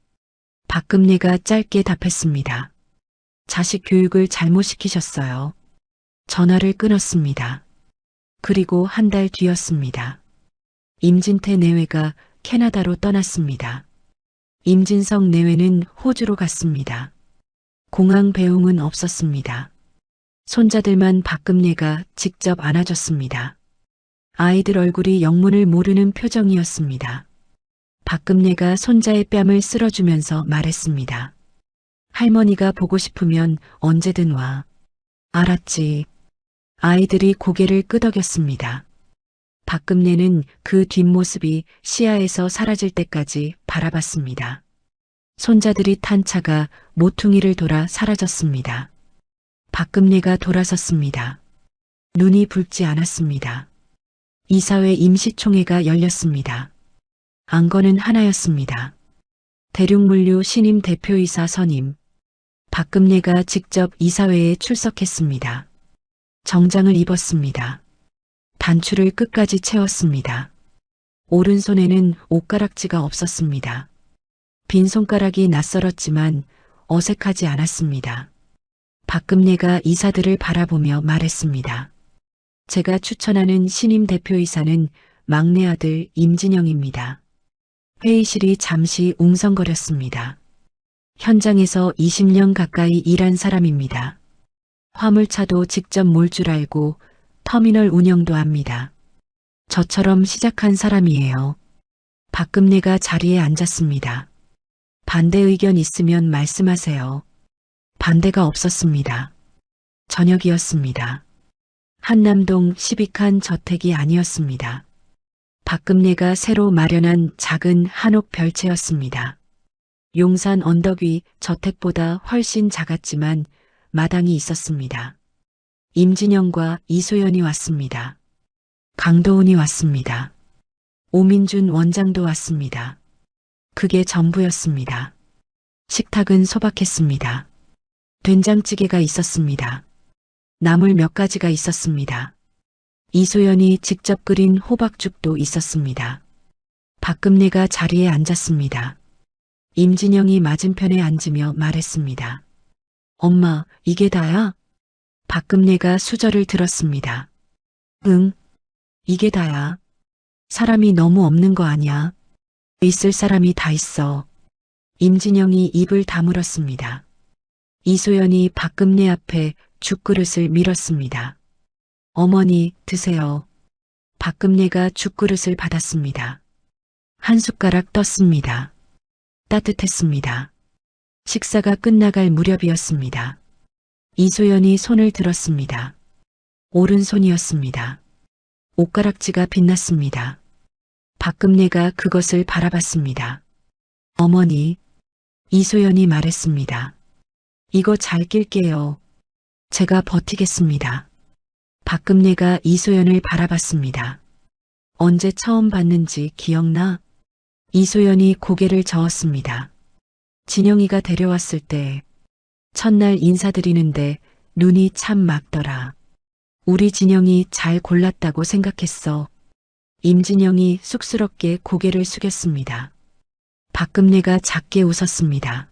박금례가 짧게 답했습니다. 자식 교육을 잘못 시키셨어요. 전화를 끊었습니다. 그리고 한 달 뒤였습니다. 임진태 내외가 캐나다로 떠났습니다. 임진석 내외는 호주로 갔습니다. 공항 배웅은 없었습니다. 손자들만 박금례가 직접 안아줬습니다. 아이들 얼굴이 영문을 모르는 표정이었습니다. 박금례가 손자의 뺨을 쓸어주면서 말했습니다. 할머니가 보고 싶으면 언제든 와. 알았지. 아이들이 고개를 끄덕였습니다. 박금례는 그 뒷모습이 시야에서 사라질 때까지 바라봤습니다. 손자들이 탄 차가 모퉁이를 돌아 사라졌습니다. 박금례가 돌아섰습니다. 눈이 붉지 않았습니다. 이사회 임시총회가 열렸습니다. 안건은 하나였습니다. 대륙물류 신임 대표이사 선임. 박금례가 직접 이사회에 출석했습니다. 정장을 입었습니다. 단추를 끝까지 채웠습니다. 오른손에는 옷가락지가 없었습니다. 빈 손가락이 낯설었지만 어색하지 않았습니다. 박금례가 이사들을 바라보며 말했습니다. 제가 추천하는 신임 대표이사는 막내 아들 임진영입니다. 회의실이 잠시 웅성거렸습니다. 현장에서 20년 가까이 일한 사람입니다. 화물차도 직접 몰 줄 알고 터미널 운영도 합니다. 저처럼 시작한 사람이에요. 박금내가 자리에 앉았습니다. 반대 의견 있으면 말씀하세요. 반대가 없었습니다. 저녁이었습니다. 한남동 12칸 저택이 아니었습니다. 박금내가 새로 마련한 작은 한옥 별채였습니다. 용산 언덕 위 저택보다 훨씬 작았지만 마당이 있었습니다. 임진영과 이소연이 왔습니다. 강도훈이 왔습니다. 오민준 원장도 왔습니다. 그게 전부였습니다. 식탁은 소박했습니다. 된장찌개가 있었습니다. 나물 몇 가지가 있었습니다. 이소연이 직접 끓인 호박죽도 있었습니다. 박금내가 자리에 앉았습니다. 임진영이 맞은편에 앉으며 말했습니다. 엄마, 이게 다야? 박금내가 수저를 들었습니다. 응, 이게 다야. 사람이 너무 없는 거 아니야? 있을 사람이 다 있어. 임진영이 입을 다물었습니다. 이소연이 박금내 앞에 죽그릇을 밀었습니다. 어머니, 드세요. 박금내가 죽그릇을 받았습니다. 한 숟가락 떴습니다. 따뜻했습니다. 식사가 끝나갈 무렵이었습니다. 이소연이 손을 들었습니다. 오른손이었습니다. 옷가락지가 빛났습니다. 박금내가 그것을 바라봤습니다. 어머니, 이소연이 말했습니다. 이거 잘 낄게요. 제가 버티겠습니다. 박금내가 이소연을 바라봤습니다. 언제 처음 봤는지 기억나? 이소연이 고개를 저었습니다. 진영이가 데려왔을 때 첫날 인사드리는데 눈이 참 맑더라. 우리 진영이 잘 골랐다고 생각했어. 임진영이 쑥스럽게 고개를 숙였습니다. 박금내가 작게 웃었습니다.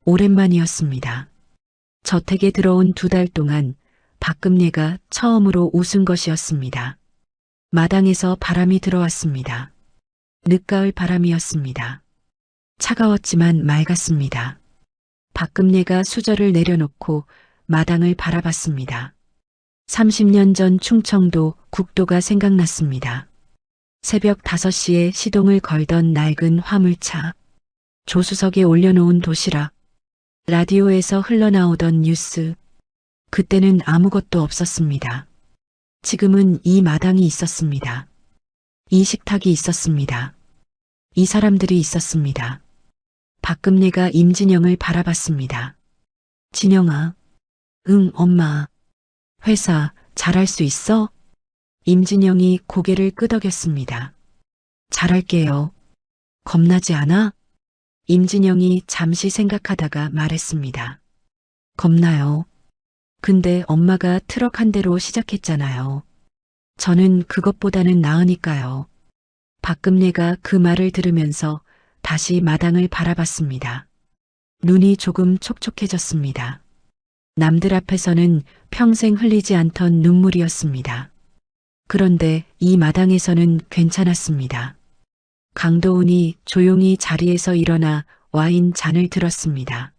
오랜만이었습니다. 저택에 들어온 2달 동안 박금내가 처음으로 웃은 것이었습니다. 마당에서 바람이 들어왔습니다. 늦가을 바람이었습니다. 차가웠지만 맑았습니다. 박금내가 수저를 내려놓고 마당을 바라봤습니다. 30년 전 충청도 국도가 생각났습니다. 새벽 5시에 시동을 걸던 낡은 화물차, 조수석에 올려놓은 도시락, 라디오에서 흘러나오던 뉴스, 그때는 아무것도 없었습니다. 지금은 이 마당이 있었습니다. 이 식탁이 있었습니다. 이 사람들이 있었습니다. 박금내가 임진영을 바라봤습니다. 진영아, 응, 엄마. 회사 잘할 수 있어? 임진영이 고개를 끄덕였습니다. 잘할게요. 겁나지 않아? 임진영이 잠시 생각하다가 말했습니다. 겁나요. 근데 엄마가 트럭 한 대로 시작했잖아요. 저는 그것보다는 나으니까요. 박금내가 그 말을 들으면서 다시 마당을 바라봤습니다. 눈이 조금 촉촉해졌습니다. 남들 앞에서는 평생 흘리지 않던 눈물이었습니다. 그런데 이 마당에서는 괜찮았습니다. 강도훈이 조용히 자리에서 일어나 와인 잔을 들었습니다.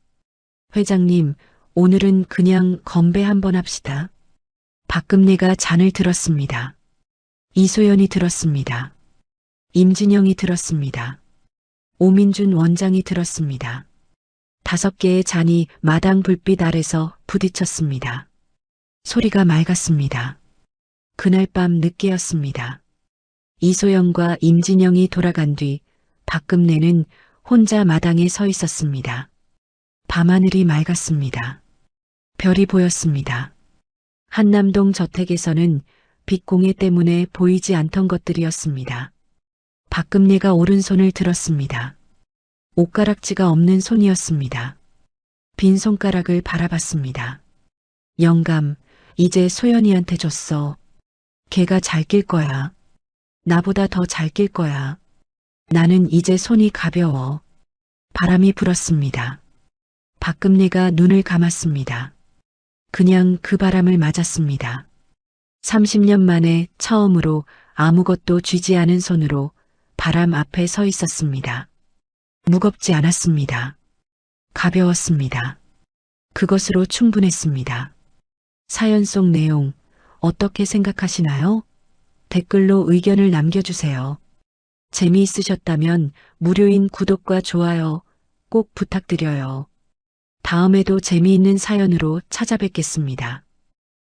회장님, 오늘은 그냥 건배 한번 합시다. 박금내가 잔을 들었습니다. 이소연이 들었습니다. 임진영이 들었습니다. 오민준 원장이 들었습니다. 5개의 잔이 마당 불빛 아래서 부딪혔습니다. 소리가 맑았습니다. 그날 밤 늦게였습니다. 이소영과 임진영이 돌아간 뒤 박금내는 혼자 마당에 서 있었습니다. 밤하늘이 맑았습니다. 별이 보였습니다. 한남동 저택에서는 빛공해 때문에 보이지 않던 것들이었습니다. 박금내가 오른손을 들었습니다. 옷가락지가 없는 손이었습니다. 빈 손가락을 바라봤습니다. 영감, 이제 소연이한테 줬어. 걔가 잘 낄 거야. 나보다 더 잘 낄 거야. 나는 이제 손이 가벼워. 바람이 불었습니다. 박금내가 눈을 감았습니다. 그냥 그 바람을 맞았습니다. 30년 만에 처음으로 아무것도 쥐지 않은 손으로 바람 앞에 서 있었습니다. 무겁지 않았습니다. 가벼웠습니다. 그것으로 충분했습니다. 사연 속 내용 어떻게 생각하시나요? 댓글로 의견을 남겨주세요. 재미있으셨다면 무료인 구독과 좋아요 꼭 부탁드려요. 다음에도 재미있는 사연으로 찾아뵙겠습니다.